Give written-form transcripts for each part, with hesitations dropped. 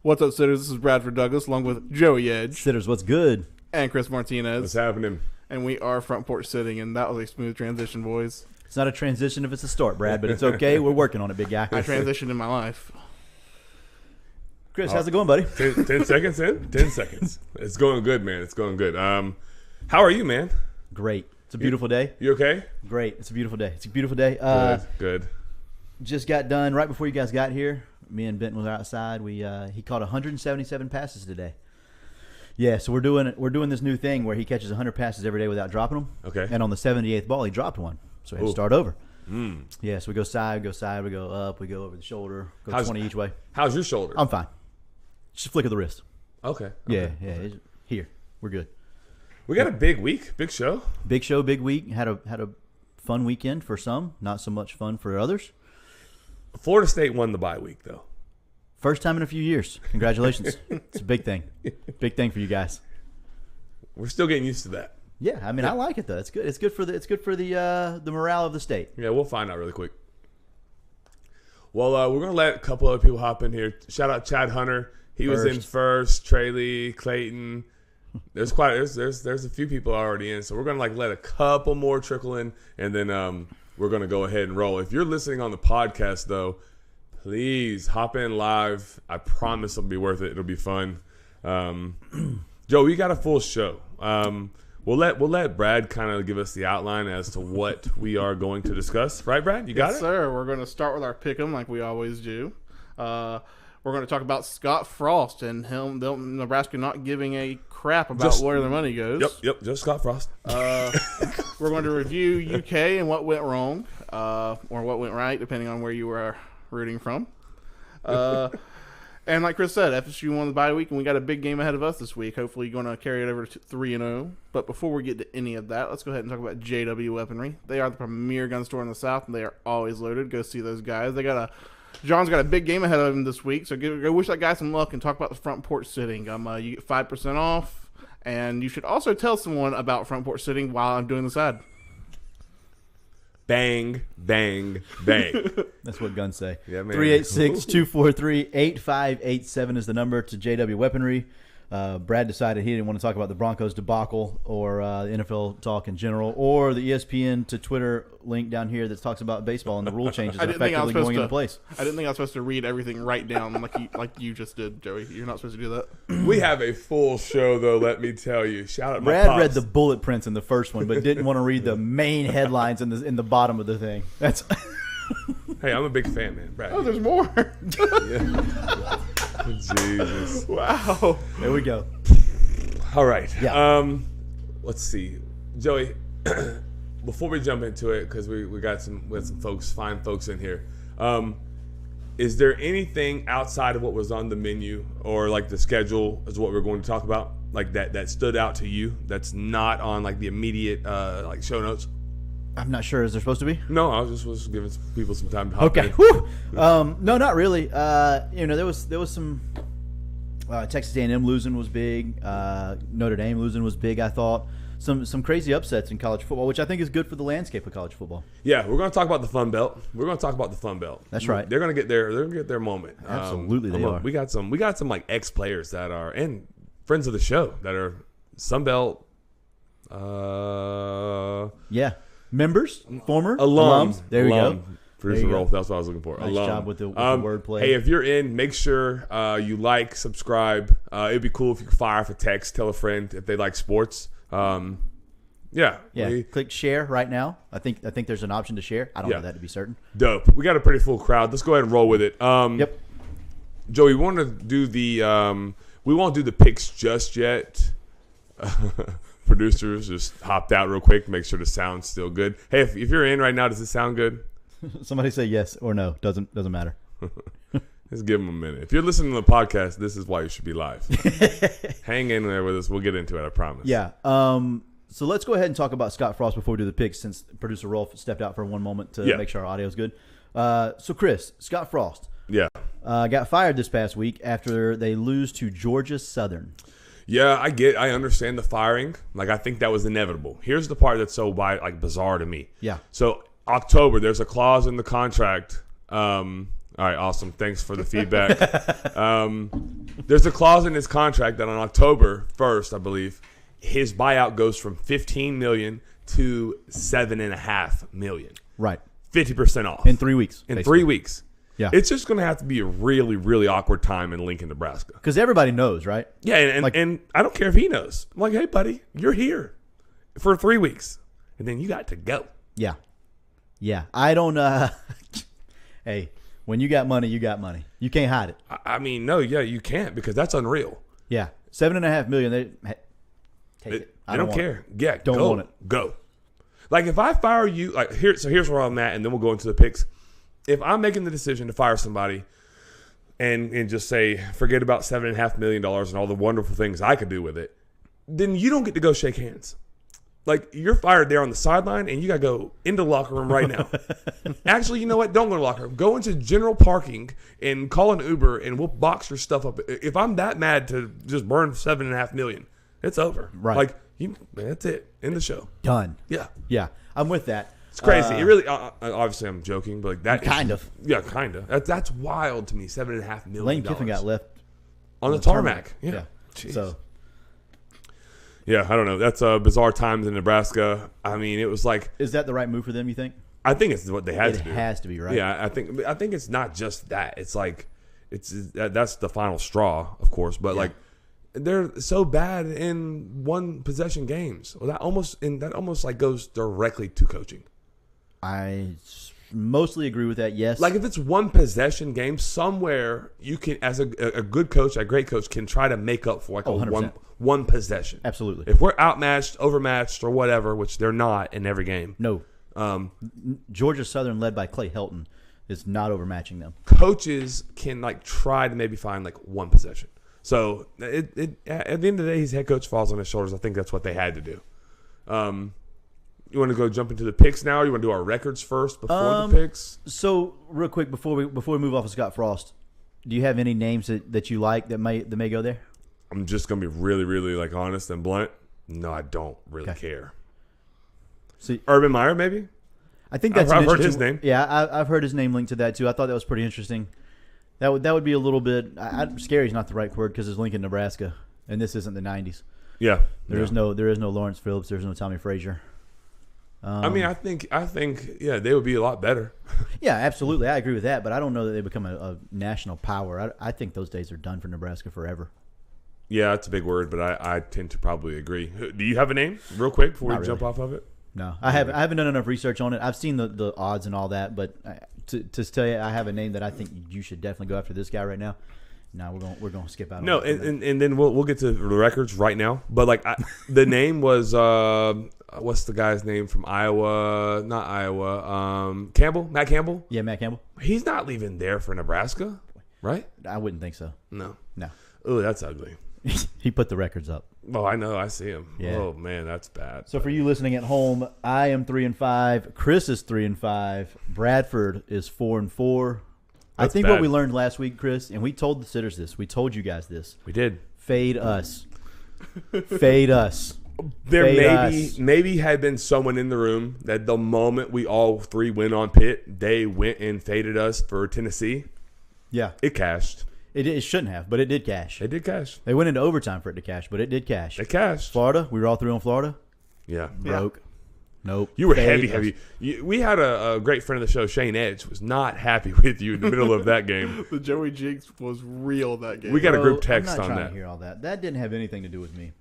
What's up, Sitters? This is Bradford Douglas, along with Joey Edge. Sitters, what's good? And Chris Martinez. What's happening? And we are Front Porch Sitting, and that was a smooth transition, boys. It's not a transition if it's a start, Brad, but it's okay. We're working on it, big guy. I transitioned in my life. Chris, how's it going, buddy? 10 seconds in? 10 seconds. It's going good, man. It's going good. How are you, man? Great. It's a beautiful day. You okay? Great. It's a beautiful day. It's a beautiful day. Good. Just got done right before you guys got here. Me and Benton was outside. He caught 177 passes today. Yeah, so we're doing this new thing where he catches 100 passes every day without dropping them. Okay. And on the 78th ball, he dropped one, so he had to start over. Mm. Yeah, so we go side, we go up, we go over the shoulder, go 20 each way. How's your shoulder? I'm fine. Just a flick of the wrist. Okay. Yeah. Here, we're good. We got a big week, big show. Big show, big week. Had a fun weekend for some, not so much fun for others. Florida State won the bye week, though. First time in a few years. Congratulations. It's a big thing. Big thing for you guys. We're still getting used to that. Yeah, I mean, I like it though. It's good. It's good for the morale of the state. Yeah, we'll find out really quick. Well, we're gonna let a couple other people hop in here. Shout out Chad Hunter. He was in first. Trey Lee, Clayton. There's a few people already in, so we're gonna let a couple more trickle in, and then we're gonna go ahead and roll. If you're listening on the podcast though, please hop in live. I promise it'll be worth it. It'll be fun. Joe, we got a full show. We'll let Brad kind of give us the outline as to what we are going to discuss. Right, Brad? You got it? Yes, sir. We're going to start with our pick'em like we always do. We're going to talk about Scott Frost and Nebraska not giving a crap about where the money goes. Yep. Just Scott Frost. We're going to review UK and what went wrong or what went right, depending on where you were rooting from. And like Chris said, FSU won the bye week, and we got a big game ahead of us this week. Hopefully, you're going to carry it over to 3-0. But before we get to any of that, let's go ahead and talk about JW Weaponry. They are the premier gun store in the South, and they are always loaded. Go see those guys. John's got a big game ahead of him this week, so go wish that guy some luck and talk about the Front Porch Sitting. You get 5% off, and you should also tell someone about Front Porch Sitting while I'm doing this ad. Bang, bang, bang. That's what guns say. Yeah, man. 386-243-8587 is the number to JW Weaponry. Brad decided he didn't want to talk about the Broncos debacle or NFL talk in general, or the ESPN to Twitter link down here that talks about baseball and the rule changes effectively going into place. I didn't think I was supposed to read everything right down like you just did, Joey. You're not supposed to do that. We have a full show, though, let me tell you. Shout out Brad my pops. read the bullet prints in the first one, but didn't want to read the main headlines in the bottom of the thing. That's Hey, I'm a big fan, man. Brad. Oh, there's more. Yeah. Jesus. Wow. There we go. All right. Yeah. Let's see, Joey. Before we jump into it, because we got some fine folks in here. Is there anything outside of what was on the menu or like the schedule is what we're going to talk about, like that stood out to you? That's not on like the immediate like show notes. I'm not sure. Is there supposed to be? No, I was giving people some time to hop in. Okay. No, not really. There was some Texas A&M losing was big. Notre Dame losing was big. I thought some crazy upsets in college football, which I think is good for the landscape of college football. Yeah, we're going to talk about the Fun Belt. That's right. They're going to get their moment. Absolutely, they are. We got some like ex players that are and friends of the show that are Sun Belt. Yeah. Members, former alums. There we go. Producer Rolf, that's what I was looking for. Nice job with the wordplay. Hey, if you're in, make sure you like, subscribe. It'd be cool if you could fire off a text, tell a friend if they like sports. Yeah. Click share right now. I think there's an option to share. I don't know that to be certain. Dope. We got a pretty full crowd. Let's go ahead and roll with it. Yep. Joey, we want to do we won't do the picks just yet. Producers just hopped out real quick to make sure the sound's still good. Hey, if you're in right now, does it sound good? Somebody say yes or no. Doesn't matter. Just give them a minute. If you're listening to the podcast, this is why you should be live. Hang in there with us. We'll get into it, I promise. Yeah. So let's go ahead and talk about Scott Frost before we do the picks, since producer Rolf stepped out for one moment to make sure our audio is good. So, Chris, Scott Frost. Yeah. Got fired this past week after they lose to Georgia Southern. Yeah, I understand the firing. Like, I think that was inevitable. Here's the part that's so bizarre to me. Yeah. So October, there's a clause in the contract All right, awesome. Thanks for the feedback. There's a clause in his contract that on October 1st, I believe, his buyout goes from $15 million to $7.5 million. Right. 50% off. In 3 weeks. In basically. 3 weeks. Yeah. It's just going to have to be a really, really awkward time in Lincoln, Nebraska. Because everybody knows, right? Yeah, and I don't care if he knows. I'm like, hey, buddy, you're here for 3 weeks, and then you got to go. Yeah. Yeah. I don't hey, when you got money, you got money. You can't hide it. I mean, no, yeah, you can't because that's unreal. Yeah. $7.5 million, take it. I don't care. Yeah, don't go, want it. Go. Like if I fire you, like here's where I'm at, and then we'll go into the picks. If I'm making the decision to fire somebody and just say, forget about $7.5 million and all the wonderful things I could do with it, then you don't get to go shake hands. Like, you're fired there on the sideline, and you got to go into the locker room right now. Actually, you know what? Don't go to the locker room. Go into general parking and call an Uber, and we'll box your stuff up. If I'm that mad to just burn $7.5 million, it's over. Right. Like, that's it. End the show. Done. Yeah. Yeah. I'm with that. It's crazy. It really, obviously, I'm joking, but like that. Kind of. Yeah, kind of. That's wild to me. $7.5 million. Lane Kiffin got left on the tarmac. Yeah. Jeez. So. Yeah, I don't know. That's bizarre times in Nebraska. I mean, it was like. Is that the right move for them, you think? I think it's what they had to do. It has to be, right? Yeah, I think it's not just that. It's like that's the final straw, of course. But like, they're so bad in one possession games. Well, that almost like goes directly to coaching. I mostly agree with that. Yes. Like if it's one possession game, somewhere you can, as a good coach, a great coach, can try to make up for like one possession. Absolutely. If we're outmatched, overmatched, or whatever, which they're not in every game. No. Georgia Southern, led by Clay Helton, is not overmatching them. Coaches can like try to maybe find like one possession. So at the end of the day, his head coach falls on his shoulders. I think that's what they had to do. You want to go jump into the picks now, or you want to do our records first before the picks? So real quick before we move off of Scott Frost, do you have any names that you like that may go there? I'm just gonna be really, really like honest and blunt. No, I don't really care. See, Urban Meyer, maybe. I think that's I've heard his name. Yeah, I've heard his name linked to that too. I thought that was pretty interesting. That would be a little bit scary is not the right word because it's Lincoln, Nebraska, and this isn't the '90s. Yeah, there is no Lawrence Phillips. There's no Tommy Frazier. I mean, I think yeah, they would be a lot better. Yeah, absolutely, I agree with that. But I don't know that they become a national power. I think those days are done for Nebraska forever. Yeah, that's a big word, but I tend to probably agree. Do you have a name, real quick, before we jump off of it? No, I haven't done enough research on it. I've seen the odds and all that, but to tell you, I have a name that I think you should definitely go after this guy right now. No, we're going to skip out. No, and then we'll get to the records right now. But like the name was what's the guy's name from Iowa? Not Iowa. Campbell, Matt Campbell. Yeah, Matt Campbell. He's not leaving there for Nebraska, right? I wouldn't think so. No. Oh, that's ugly. He put the records up. Oh, I know. I see him. Yeah. Oh man, that's bad. So for you listening at home, I am 3-5. Chris is 3-5. Bradford is 4-4. I think what we learned last week, Chris, and we told the sitters this. We told you guys this. We did. Fade us. Fade us. There maybe had been someone in the room that the moment we all three went on Pitt, they went and faded us for Tennessee. Yeah. It cashed. It shouldn't have, but it did cash. It did cash. They went into overtime for it to cash, but it did cash. It cashed. Florida, we were all three on Florida. Yeah. Broke. Yeah. Nope. You were heavy. We had a great friend of the show, Shane Edge, was not happy with you in the middle of that game. The Joey Jinx was real that game. We got a group text I'm not on trying that. to hear all that. That didn't have anything to do with me.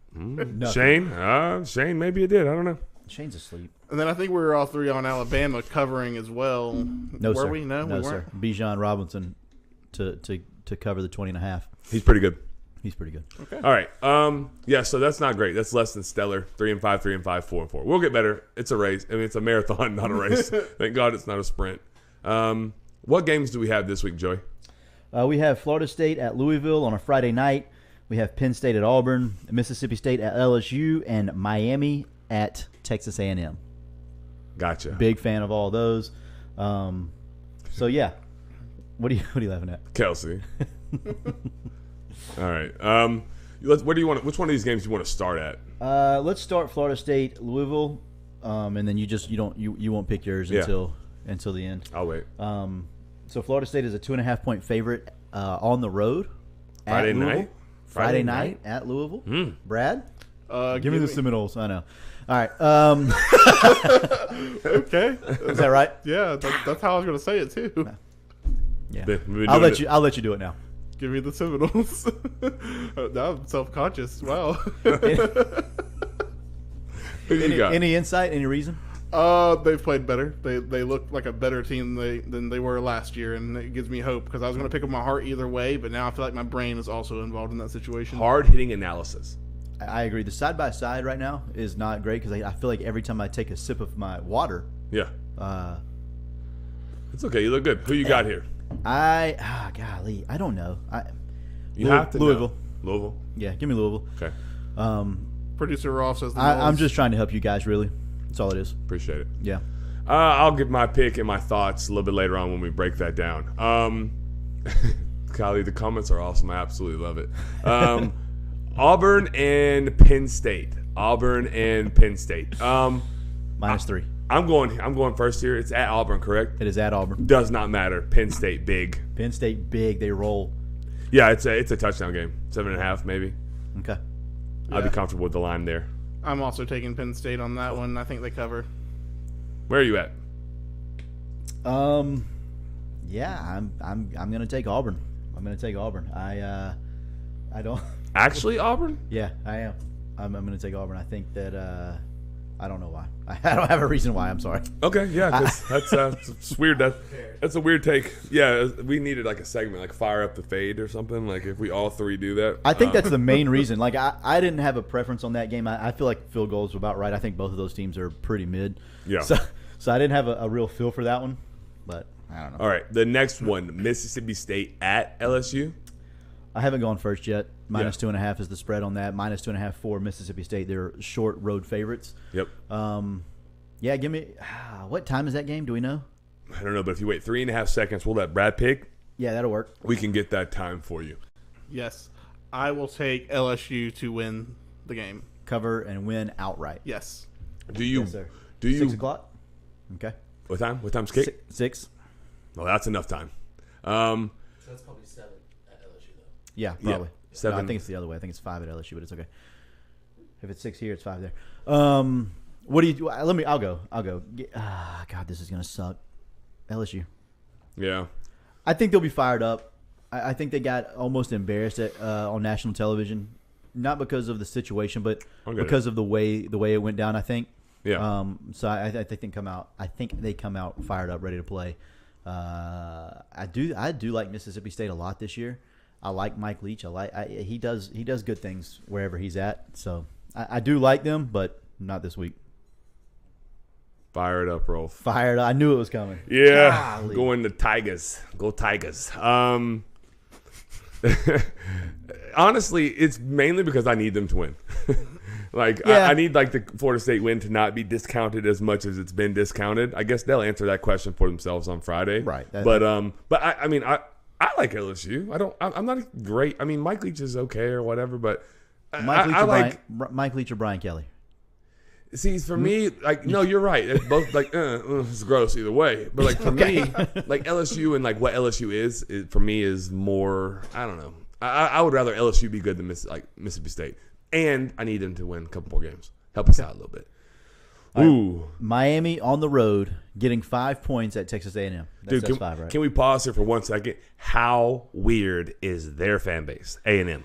Shane, maybe it did. I don't know. Shane's asleep. And then I think we were all three on Alabama covering as well. No, were sir. we? No, we weren't. Sir. Bijan Robinson to cover the 20.5. He's pretty good. He's pretty good. Okay. All right. Yeah, so that's not great. That's less than stellar. 3-5, 3-5, 4-4. We'll get better. It's a race. I mean, it's a marathon, not a race. Thank God it's not a sprint. What games do we have this week, Joey? We have Florida State at Louisville on a Friday night. We have Penn State at Auburn, Mississippi State at LSU, and Miami at Texas A&M. Gotcha. Big fan of all those. So yeah, what are you laughing at? Kelsey. All right. What do you want? Which one of these games do you want to start at? Let's start Florida State, Louisville, and then you won't pick yours until the end. I'll wait. So Florida State is a 2.5-point favorite on the road. Friday night? Friday night at Louisville. Brad? Give me the Seminoles. I know. All right. Okay. Is that right? Yeah, that's how I was going to say it too. Yeah. We've been I'll doing let you do it now. Give me the Seminoles. Now I'm self-conscious. Wow. Who you got? Any insight? Any reason? They've played better. They look like a better team than they were last year, and it gives me hope because I was going to pick up my heart either way, but now I feel like my brain is also involved in that situation. Hard-hitting analysis. I agree. The side-by-side right now is not great because I feel like every time I take a sip of my water, Yeah. It's okay. You look good. Who you got here? golly, I don't know. You have to Louisville. know. Louisville. Yeah, give me Louisville. Okay. Producer Rolf says the I'm Noles. just trying to help you guys, really. That's all it is. Appreciate it. Yeah. I'll give my pick and my thoughts a little bit later on when we break that down. Kylie, the comments are awesome. I absolutely love it. Auburn and Penn State. -3. I'm going first here. It's at Auburn, correct? It is at Auburn. Does not matter. Penn State big. Penn State big. They roll. Yeah, it's a touchdown game. 7.5 maybe. Okay. I'd be comfortable with the line there. I'm also taking Penn State on that one. I think they cover. Where are you at? Yeah, I'm gonna take Auburn. I don't. Actually, Auburn? Yeah, I am. I'm gonna take Auburn. I think that I don't know why. I don't have a reason why. I'm sorry. Okay, yeah, 'cause that's it's weird. That's a weird take. Yeah, we needed like a segment, like fire up the fade or something. Like if we all three do that. I think that's the main reason. Like I didn't have a preference on that game. I feel like field goals were about right. I think both of those teams are pretty mid. Yeah. So I didn't have a real feel for that one, but I don't know. All right, the next one, Mississippi State at LSU. I haven't gone first yet. -2.5 is the spread on that. -2.5 for Mississippi State. They're short road favorites. Yep. Yeah, give me. What time is that game? Do we know? I don't know, but if you wait 3.5 seconds, we'll let Brad pick. Yeah, that'll work. We can get that time for you. Yes. I will take LSU to win the game. Cover and win outright. Yes. Do you? Yes, sir. Do you? 6 o'clock. Okay. What time? What time's kick? 6. Well, that's enough time. So that's probably 7 at LSU, though. Yeah, probably. 7. No, I think it's the other way. I think it's 5 at LSU, but it's okay. If it's 6 here, it's 5 there. What do you do? I'll go. God, this is gonna suck. LSU. Yeah. I think they'll be fired up. I think they got almost embarrassed on national television, not because of the situation, but because of the way it went down. I think. Yeah. So I think they come out. I think they come out fired up, ready to play. I do like Mississippi State a lot this year. I like Mike Leach. He does good things wherever he's at. So I do like them, but not this week. Fire it up, Rolf. Fired. I knew it was coming. Yeah. Golly. Going to Tigers. Go Tigers. Honestly, it's mainly because I need them to win. I need like the Florida State win to not be discounted as much as it's been discounted. I guess they'll answer that question for themselves on Friday. Right. But I mean I like LSU. I'm not great. I mean Mike Leach is okay or whatever, but Mike Leach or Brian Kelly. See, for me, like, no, you're right. It's both like, it's gross either way. But like for me, like LSU and like what LSU is for me is more. I don't know. I would rather LSU be good than Mississippi State, and I need them to win a couple more games. Help us out a little bit. Ooh, Miami on the road getting 5 points at Texas A&M. Dude, that's 5, right? Can we pause here for 1 second? How weird is their fan base, A&M?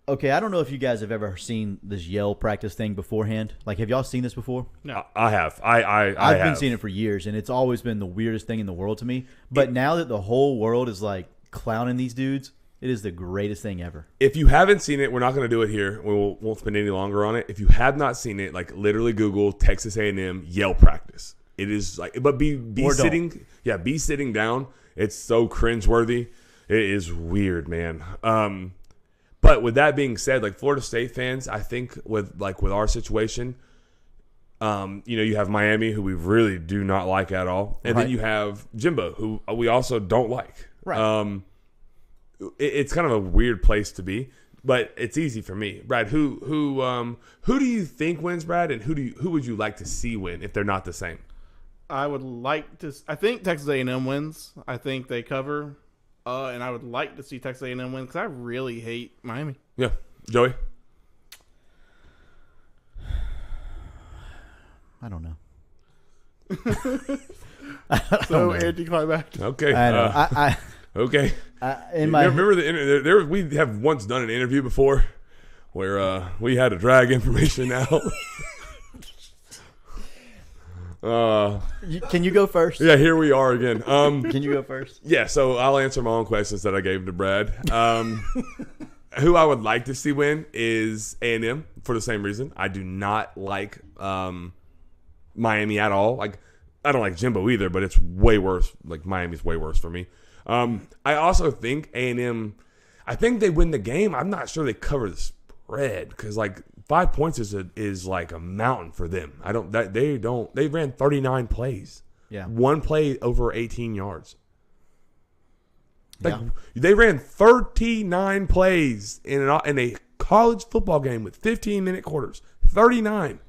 Okay, I don't know if you guys have ever seen this yell practice thing beforehand. Like, have y'all seen this before? No, I have. I've been seeing it for years, and it's always been the weirdest thing in the world to me. But now that the whole world is like clowning these dudes, it is the greatest thing ever. If you haven't seen it, we're not going to do it here. We won't spend any longer on it. If you have not seen it, like literally Google Texas A&M yell practice. It is like, but be sitting, be sitting down. It's so cringeworthy. It is weird, man. But with that being said, like Florida State fans, I think with our situation, you have Miami, who we really do not like at all, and then you have Jimbo, who we also don't like. Right. It's kind of a weird place to be, but it's easy for me. Brad, who do you think wins, Brad, and who would you like to see win if they're not the same? I would like to. I think Texas A&M wins. I think they cover, and I would like to see Texas A&M win because I really hate Miami. Yeah, Joey. I don't know. So anticlimactic. Okay. I know. Okay. In my Remember we have once done an interview before where we had to drag information out. Can you go first? Yeah, here we are again. Can you go first? Yeah, so I'll answer my own questions that I gave to Brad. Who I would like to see win is A&M for the same reason. I do not like Miami at all. Like, I don't like Jimbo either, but it's way worse. Like, Miami's way worse for me. I also think A&M, I think they win the game. I'm not sure they cover the spread because, like, 5 points is like a mountain for them. They ran 39 plays. Yeah. One play over 18 yards. Like, Yeah. they ran 39 plays in a college football game with 15-minute quarters. 39.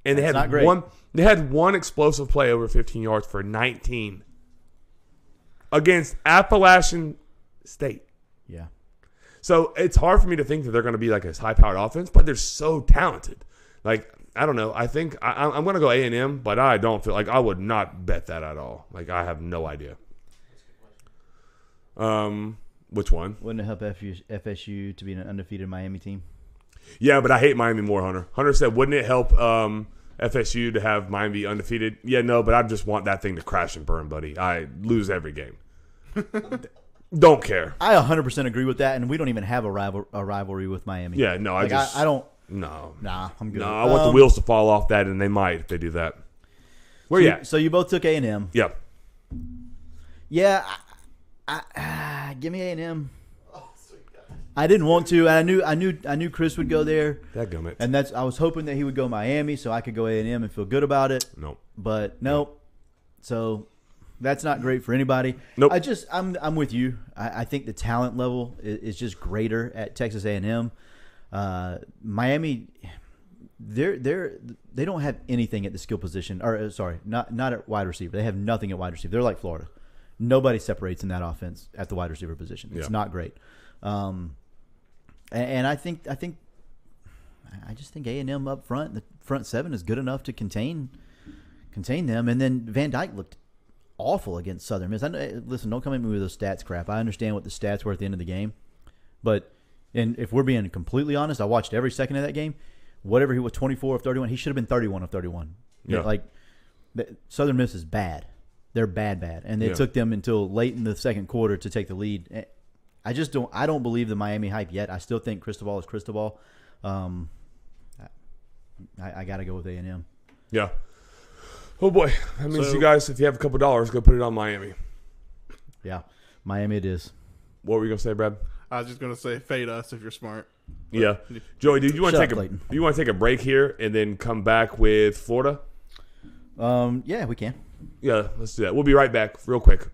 And That's not great. They had one explosive play over 15 yards for 19 against Appalachian State. Yeah. So it's hard for me to think that they're going to be like a high-powered offense, but they're so talented. Like, I don't know. I think I'm going to go A&M, but I don't feel like I would not bet that at all. Like, I have no idea. Which one? Wouldn't it help FSU to be an undefeated Miami team? Yeah, but I hate Miami more, Hunter. Hunter said, wouldn't it help FSU to have Miami be undefeated? Yeah, no, but I just want that thing to crash and burn, buddy. I lose every game. Don't care. I 100% agree with that, and we don't even have a rivalry with Miami. Yeah, no, I don't. No. Nah, I'm good. No, I want the wheels to fall off that, and they might if they do that. Where you at? So you both took A&M. Yep. Yeah, give me A&M. I didn't want to. And I knew Chris would go there, Dadgummit. and I was hoping that he would go Miami, so I could go A&M and feel good about it. Nope. But nope. So that's not great for anybody. Nope. I'm with you. I think the talent level is just greater at Texas A&M. Miami, they don't have anything at the skill position. Or sorry, not at wide receiver. They have nothing at wide receiver. They're like Florida. Nobody separates in that offense at the wide receiver position. It's not great. And I just think A&M up front, the front seven is good enough to contain them. And then Van Dyke looked awful against Southern Miss. Listen, don't come at me with those stats crap. I understand what the stats were at the end of the game, but if we're being completely honest, I watched every second of that game. Whatever he was, 24 of 31, he should have been 31 of 31. Yeah. Like Southern Miss is bad. They're bad, and it took them until late in the second quarter to take the lead. I don't believe the Miami hype yet. I still think Cristobal is Cristobal. I got to go with A&M. Yeah. Oh, boy. That means you guys, if you have a couple dollars, go put it on Miami. Yeah, Miami it is. What were you going to say, Brad? I was just going to say fade us if you're smart. Yeah. Joey, do you want to take a break here and then come back with Florida? Yeah, we can. Yeah, let's do that. We'll be right back real quick.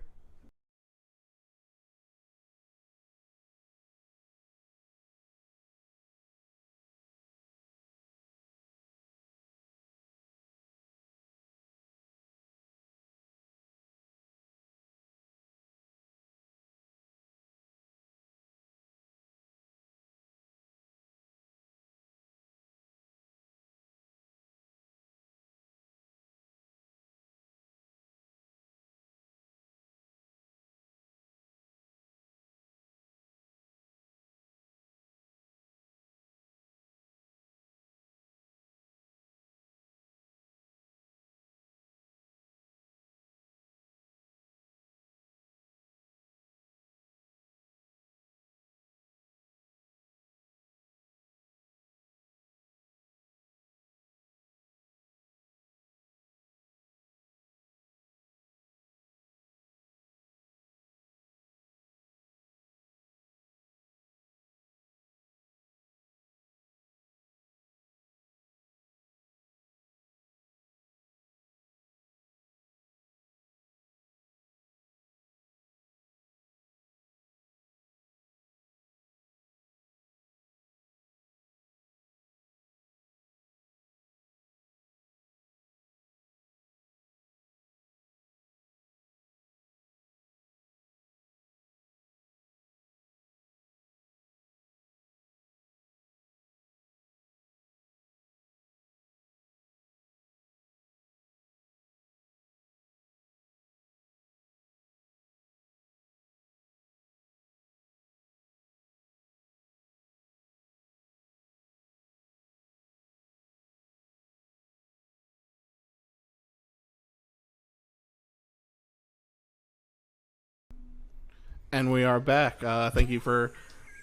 And we are back. Thank you for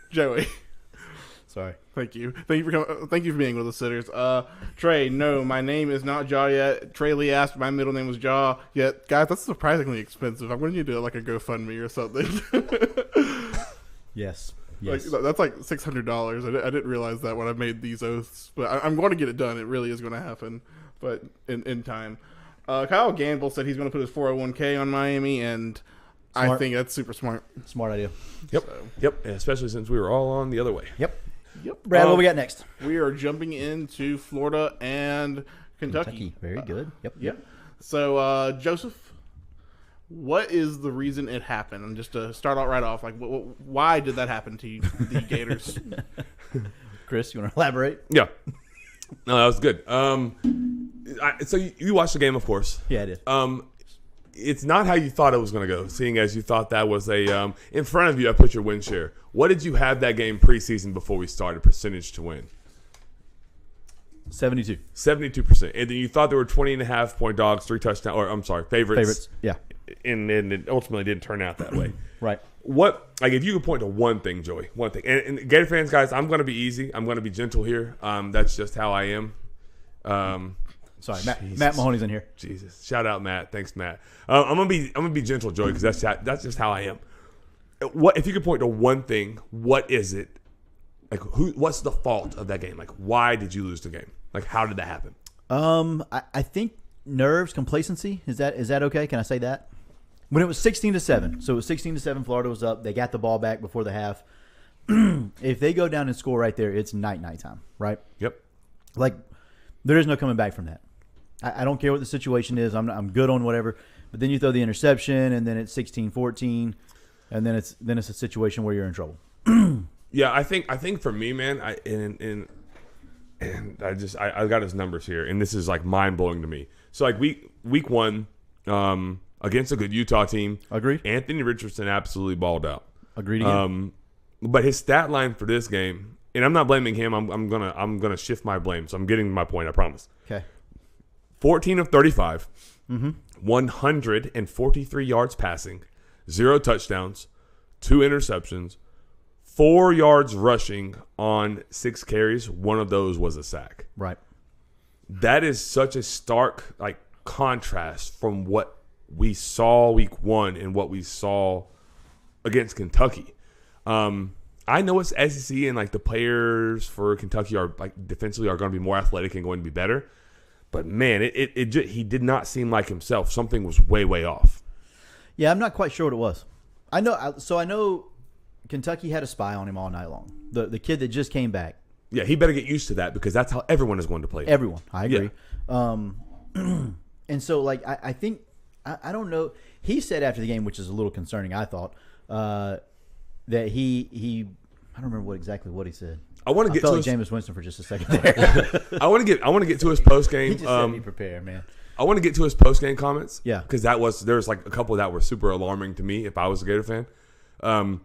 Joey. Sorry. Thank you. Thank you for coming. Thank you for being with us, sitters. Trey, no, my name is not Jaw yet. Trey Lee asked my middle name was Jaw. Yet, guys, that's surprisingly expensive. I'm going to need to do like a GoFundMe or something. Yes. Like, that's like $600. I didn't realize that when I made these oaths, but I'm going to get it done. It really is going to happen, but in time. Kyle Gamble said he's going to put his 401k on Miami, and smart. I think that's super smart. Smart idea. Yep. Yep. And especially since we were all on the other way. Yep. Brad, what we got next? We are jumping into Florida and Kentucky. Very good. Yep. So, Joseph, what is the reason it happened? And just to start out right off, like, why did that happen to you, the Gators? Chris, you want to elaborate? Yeah. No, that was good. So you watched the game, of course. Yeah, I did. It's not how you thought it was going to go, seeing as you thought that was a in front of you, I put your win share. What did you have that game preseason before we started, percentage to win? 72%. 72%. And then you thought there were 20.5-point dogs, 3 touchdowns, or I'm sorry, favorites. Yeah. And it ultimately didn't turn out that way. Right. What, like, if you could point to one thing, Joey, one thing. And Gator fans, guys, I'm going to be easy. I'm going to be gentle here. That's just how I am. Sorry, Matt Mahoney's in here. Jesus, shout out Matt. Thanks, Matt. I'm gonna be gentle, Joey, because that's just how I am. What if you could point to one thing? What is it? Like, what's the fault of that game? Like, why did you lose the game? Like, how did that happen? I think nerves, complacency. Is that okay? Can I say that? When it was 16-7, so it was 16-7. Florida was up. They got the ball back before the half. If they go down and score right there, it's night time, right? Yep. Like, there is no coming back from that. I don't care what the situation is. I'm good on whatever. But then you throw the interception, and then it's 16-14, and then it's a situation where you're in trouble. Yeah, I think for me, man, I got his numbers here, and this is like mind blowing to me. So like week 1, against a good Utah team, agreed. Anthony Richardson absolutely balled out. Agreed again. But his stat line for this game, and I'm not blaming him. I'm gonna shift my blame. So I'm getting my point. I promise. Okay. 14 of 35, 143 yards passing, 0 touchdowns, 2 interceptions, 4 yards rushing on 6 carries. 1 of those was a sack. Right. That is such a stark contrast from what we saw week 1 and what we saw against Kentucky. I know it's SEC and the players for Kentucky are defensively are going to be more athletic and going to be better. But man, he did not seem like himself. Something was way off. Yeah, I'm not quite sure what it was. I know Kentucky had a spy on him all night long. The kid that just came back. Yeah, he better get used to that because that's how everyone is going to play. Everyone, I agree. Yeah. And so I think I don't know. He said after the game, which is a little concerning, I thought, that he I don't remember exactly what he said. I want to get to Jameis Winston for just a second there. I want to get to his post game. He just said be prepared, man. I want to get to his post game comments. Yeah, because there's a couple that were super alarming to me if I was a Gator fan.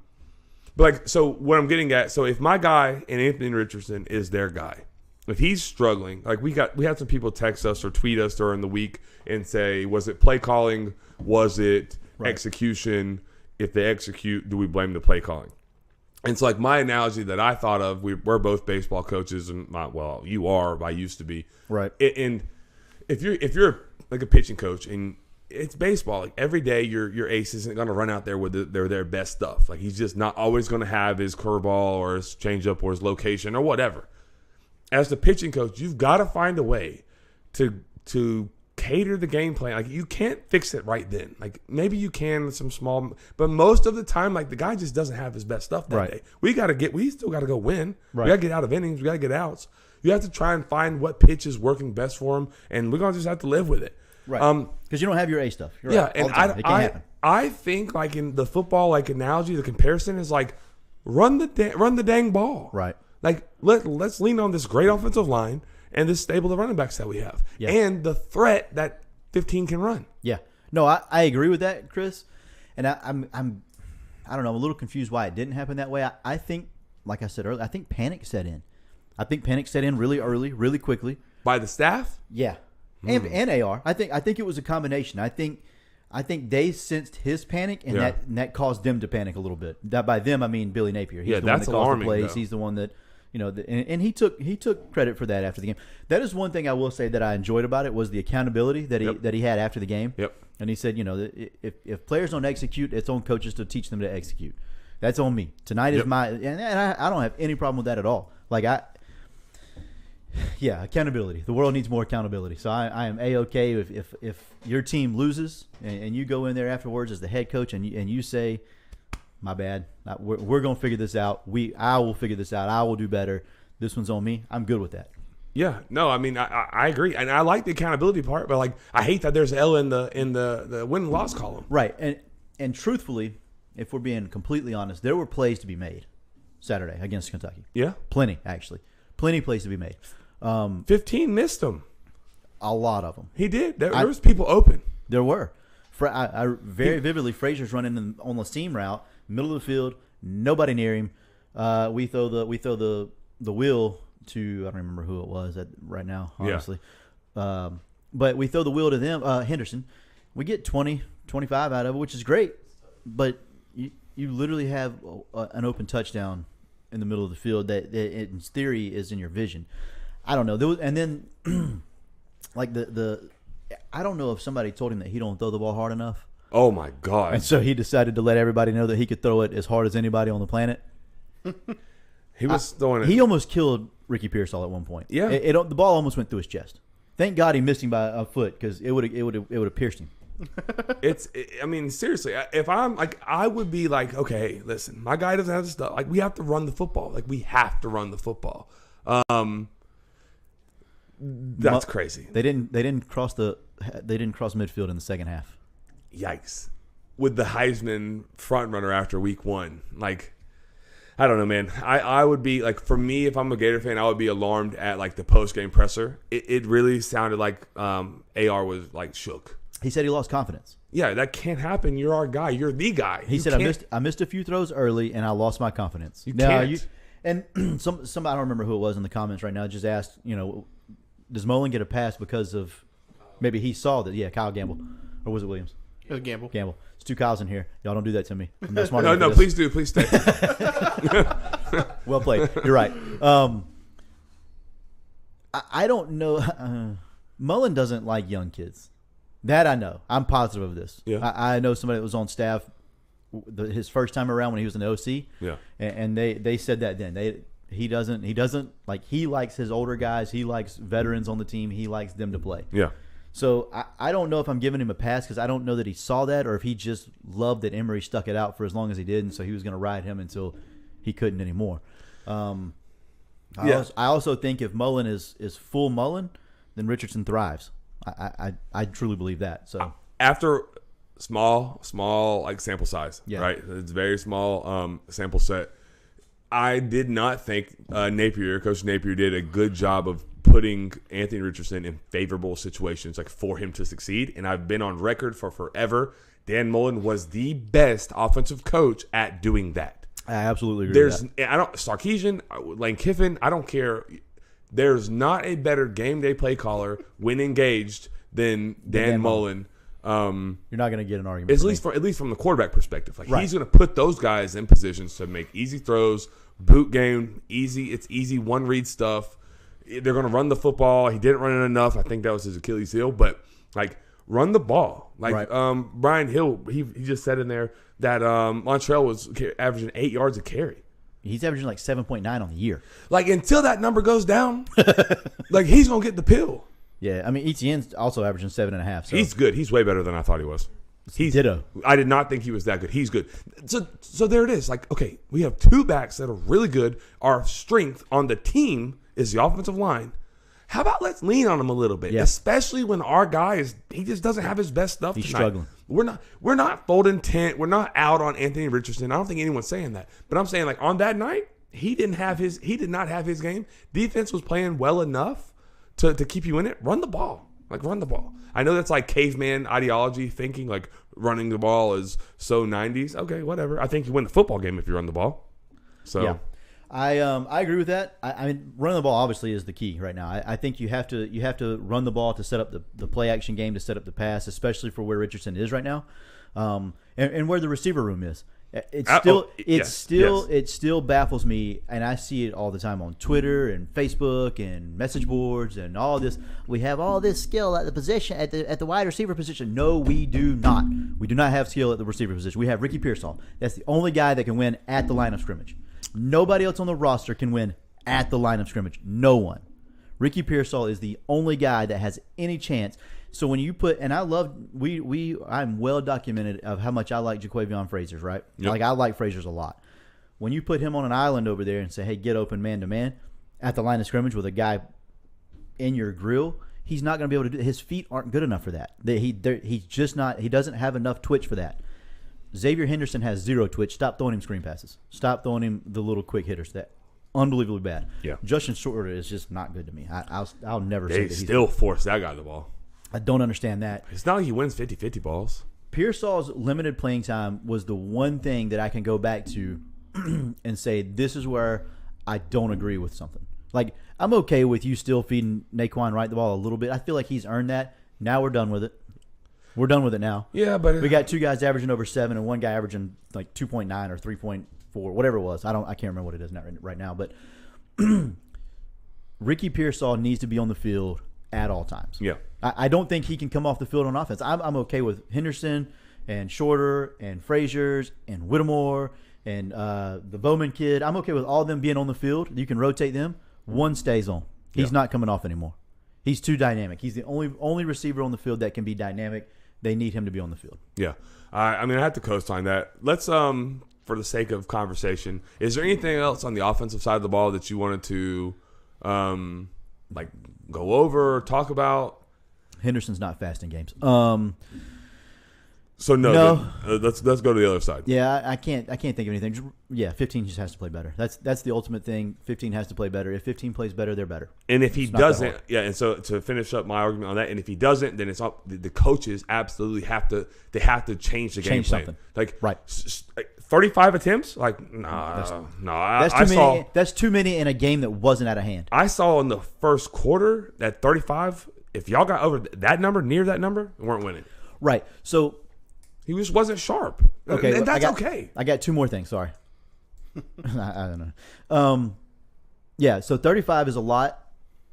But so what I'm getting at, so if my guy and Anthony Richardson is their guy, if he's struggling, we had some people text us or tweet us during the week and say, was it play calling? Was it execution? If they execute, do we blame the play calling? And so my analogy that I thought of, we're both baseball coaches, and you are, I used to be. Right. And if you're a pitching coach and it's baseball, every day your ace isn't going to run out there with their best stuff. He's just not always going to have his curveball or his changeup or his location or whatever. As the pitching coach, you've got to find a way to cater the game plan. You can't fix it right then. Maybe you can some small, but most of the time, the guy just doesn't have his best stuff that day. We still got to go win. Right. We got to get out of innings. We got to get outs. You have to try and find what pitch is working best for him, and we're gonna just have to live with it. Right. Because you don't have your A stuff. You're yeah, right. and I think in the football analogy, the comparison is run the dang ball. Right. Let's lean on this great offensive line and this stable of running backs that we have, and the threat that 15 can run. Yeah. No, I agree with that, Chris. And I don't know. I'm a little confused why it didn't happen that way. I think, like I said earlier, I think panic set in. I think panic set in really early, really quickly. By the staff? Yeah. And AR. I think it was a combination. I think I think they sensed his panic, and that caused them to panic a little bit. That by them, I mean Billy Napier. He's the one that caused the plays. Though. He's the one that, and he took credit for that after the game. That is one thing I will say that I enjoyed about it was the accountability that he had after the game. Yep. And he said, if players don't execute, it's on coaches to teach them to execute. That's on me. Tonight is and I don't have any problem with that at all. Accountability. The world needs more accountability. So I am A-okay if your team loses and you go in there afterwards as the head coach and you say, my bad, we're going to figure this out. I will figure this out. I will do better. This one's on me. I'm good with that. Yeah, no, I mean I agree, and I like the accountability part, but I hate that there's L in the win and loss column. Right, and truthfully, if we're being completely honest, there were plays to be made Saturday against Kentucky. Yeah, plenty plays to be made. 15 missed them. A lot of them. He did. There was people open. There were. I very vividly, Frazier's running on the seam route, middle of the field, nobody near him. We throw the wheel to, I don't remember who it was right now, honestly. Yeah. But we throw the wheel to them, Henderson. We get 20, 25 out of it, which is great. But you literally have an open touchdown in the middle of the field that in theory is in your vision. I don't know. And then I don't know if somebody told him that he don't throw the ball hard enough. Oh my God. And so he decided to let everybody know that he could throw it as hard as anybody on the planet. He was throwing it. He almost killed Ricky Pearsall at one point. Yeah. The ball almost went through his chest. Thank God he missed him by a foot because it would have pierced him. I mean, seriously, if I'm I would be like, okay, listen, my guy doesn't have the stuff. We have to run the football. We have to run the football. That's crazy. They didn't cross midfield in the second half. Yikes. With the Heisman front runner after week 1. I don't know, man. I would be for me, if I'm a Gator fan, I would be alarmed at the post game presser. It really sounded like AR was shook. He said he lost confidence. Yeah, that can't happen. You're our guy. You're the guy. He said I missed a few throws early and I lost my confidence. You can't. And some I don't remember who it was in the comments right now just asked, does Mullen get a pass because of maybe he saw that? Yeah, Kyle Gamble, or was it Williams? It was Gamble. Gamble. It's 2 Kyles in here. Y'all don't do that to me. I'm not smart No, please do. Please stay. Well played. You're right. I don't know. Mullen doesn't like young kids. That I know. I'm positive of this. Yeah. I know somebody that was on staff his first time around when he was an OC. Yeah. And they said that then. He doesn't he likes his older guys. He likes veterans on the team. He likes them to play. Yeah. So I don't know if I'm giving him a pass because I don't know that he saw that or if he just loved that Emory stuck it out for as long as he did, and so he was going to ride him until he couldn't anymore. I also think if Mullen is full Mullen, then Richardson thrives. I truly believe that. So after small sample size, right? It's very small sample set. I did not think Coach Napier did a good job of putting Anthony Richardson in favorable situations for him to succeed. And I've been on record for forever. Dan Mullen was the best offensive coach at doing that. I absolutely agree with that. Sarkisian, Lane Kiffin, I don't care. There's not a better game day play caller when engaged than Dan Mullen. You're not going to get an argument. At least from the quarterback perspective. Right. He's going to put those guys in positions to make easy throws, boot game, easy. It's easy one read stuff. They're going to run the football. He didn't run it enough. I think that was his Achilles heel. But run the ball. Right. Brian Hill, he just said in there that Montreal was averaging 8 yards a carry. He's averaging 7.9 on the year. Until that number goes down, he's going to get the pill. Yeah, I mean Etienne's also averaging 7.5. So. He's good. He's way better than I thought he was. He's ditto. I did not think he was that good. He's good. So there it is. Okay, we have 2 backs that are really good. Our strength on the team is the offensive line. How about let's lean on him a little bit, especially when our guy he just doesn't have his best stuff. He's tonight. struggling. We're not folding tent. We're not out on Anthony Richardson. I don't think anyone's saying that, but I'm saying on that night he did not have his game. Defense was playing well enough to keep you in it. Run the ball. Run the ball. I know that's caveman ideology thinking, running the ball is so 90s. Okay, whatever. I think you win the football game if you run the ball. So, yeah. I agree with that. I mean, running the ball obviously is the key right now. I think you have to run the ball to set up the play action game, to set up the pass, especially for where Richardson is right now, and where the receiver room is. It still baffles me, and I see it all the time on Twitter and Facebook and message boards and all this. We have all this skill at the position at the wide receiver position. No, we do not. We do not have skill at the receiver position. We have Ricky Pearsall. That's the only guy that can win at the line of scrimmage. Nobody else on the roster can win at the line of scrimmage. No one. Ricky Pearsall is the only guy that has any chance. So when you put, and I love, I'm well documented of how much I like Jaquavion Frazier's, right? Yep. Like I like Frazier's a lot. When you put him on an island over there and say, hey, get open man to man at the line of scrimmage with a guy in your grill, he's not going to be able to do it. His feet aren't good enough for that. He's just not, he doesn't have enough twitch for that. Xavier Henderson has zero twitch. Stop throwing him screen passes. Stop throwing him the little quick hitters. That unbelievably bad. Yeah. Justin Shorter is just not good to me. I'll never say that he's still force that guy the ball. I don't understand that. It's not like he wins 50-50 balls. Pearsall's limited playing time was the one thing that I can go back to and say this is where I don't agree with something. Like, I'm okay with you still feeding Naquan Wright the ball a little bit. I feel like he's earned that. Now we're done with it. We're done with it now. Yeah, but we got two guys averaging over 7 and one guy averaging like 2.9 or 3.4, whatever it was. I can't remember what it is right now. But Ricky Pearsall needs to be on the field at all times. Yeah, I don't think he can come off the field on offense. I'm okay with Henderson and Shorter and Frazier's and Whittemore and the Bowman kid. I'm okay with all of them being on the field. You can rotate them. One stays on. He's not coming off anymore. He's too dynamic. He's the only receiver on the field that can be dynamic. They need him to be on the field. Yeah. I mean, I have to co-sign that. Let's, for the sake of conversation, is there anything else on the offensive side of the ball that you wanted to, go over or talk about? Henderson's not fast in games. So no. Let's go to the other side. Yeah, I can't think of anything. 15 just has to play better. That's the ultimate thing. 15 has to play better. If 15 plays better, they're better. And if he doesn't, and so to finish up my argument on that, and if he doesn't, then it's all, the coaches absolutely have to change the game plan. Something. Like right. 35 attempts? Like That's too many in a game that wasn't out of hand. I saw in the first quarter that 35. If y'all got over that number, near that number, we weren't winning. Right. So. He just wasn't sharp. Okay, and that's okay. I got two more things. Sorry. I don't know. Yeah, so 35 is a lot,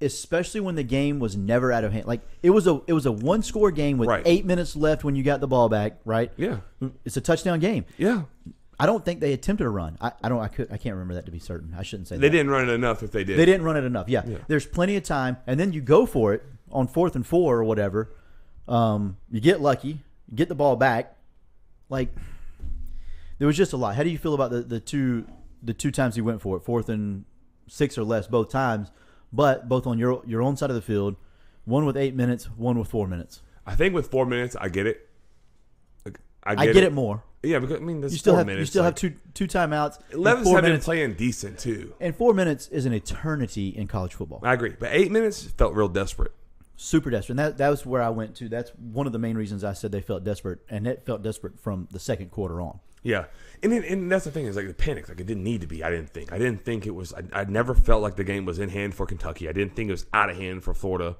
especially when the game was never out of hand. Like it was a one-score game with 8 minutes left when you got the ball back, right? Yeah. It's a touchdown game. Yeah. I don't think they attempted a run. I can't remember that to be certain. I shouldn't say that. They didn't run it enough if they did. They didn't run it enough. Yeah. There's plenty of time, and then you go for it on 4th and 4 or whatever. You get lucky, you get the ball back. Like, there was just a lot. How do you feel about the two times he went for it, 4th and 6 or less, both times, but both on your own side of the field, one with 8 minutes, one with 4 minutes? I think with 4 minutes, I get it. I get it more. Yeah, because I mean, there's you still 4 have minutes. You still have two timeouts. Levis have been playing decent too, and 4 minutes is an eternity in college football. I agree, but 8 minutes felt real desperate. Super desperate. And that was where I went to. That's one of the main reasons I said they felt desperate, and it felt desperate from the second quarter on. Yeah, and that's the thing is like the panic. Like it didn't need to be. I didn't think it was. I never felt like the game was in hand for Kentucky. I didn't think it was out of hand for Florida.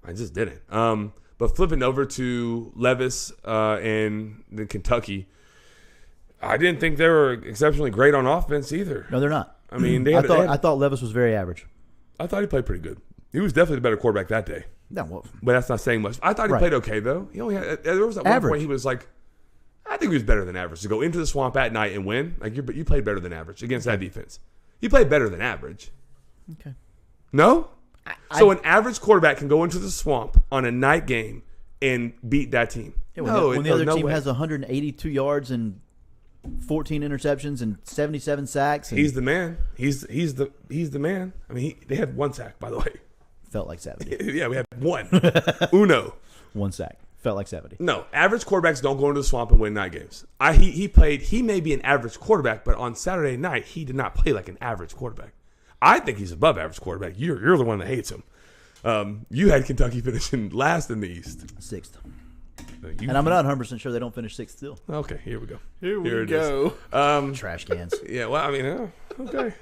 I just didn't. But flipping over to Levis and then Kentucky, I didn't think they were exceptionally great on offense either. No, they're not. I mean, I thought Levis was very average. I thought he played pretty good. He was definitely the better quarterback that day. No, well, but that's not saying much. I thought he played okay though. He only had, there was at one point he was like, I think he was better than average to go into the swamp at night and win. Like you played better than average against that defense. You played better than average. Okay. No. So an average quarterback can go into the swamp on a night game and beat that team. Yeah, when the other team has 182 yards and 14 interceptions and 77 sacks. And he's the man. He's the man. I mean, they had one sack, by the way. Felt like 70. Yeah, we had one. Uno. One sack. Felt like 70. No, average quarterbacks don't go into the swamp and win night games. He may be an average quarterback, but on Saturday night, he did not play like an average quarterback. I think he's above average quarterback. You're the one that hates him. You had Kentucky finishing last in the East. 6th. And I'm not 100% sure they don't finish 6th still. Okay, here we go. Here we go. Trash cans. Yeah, well, I mean, Okay.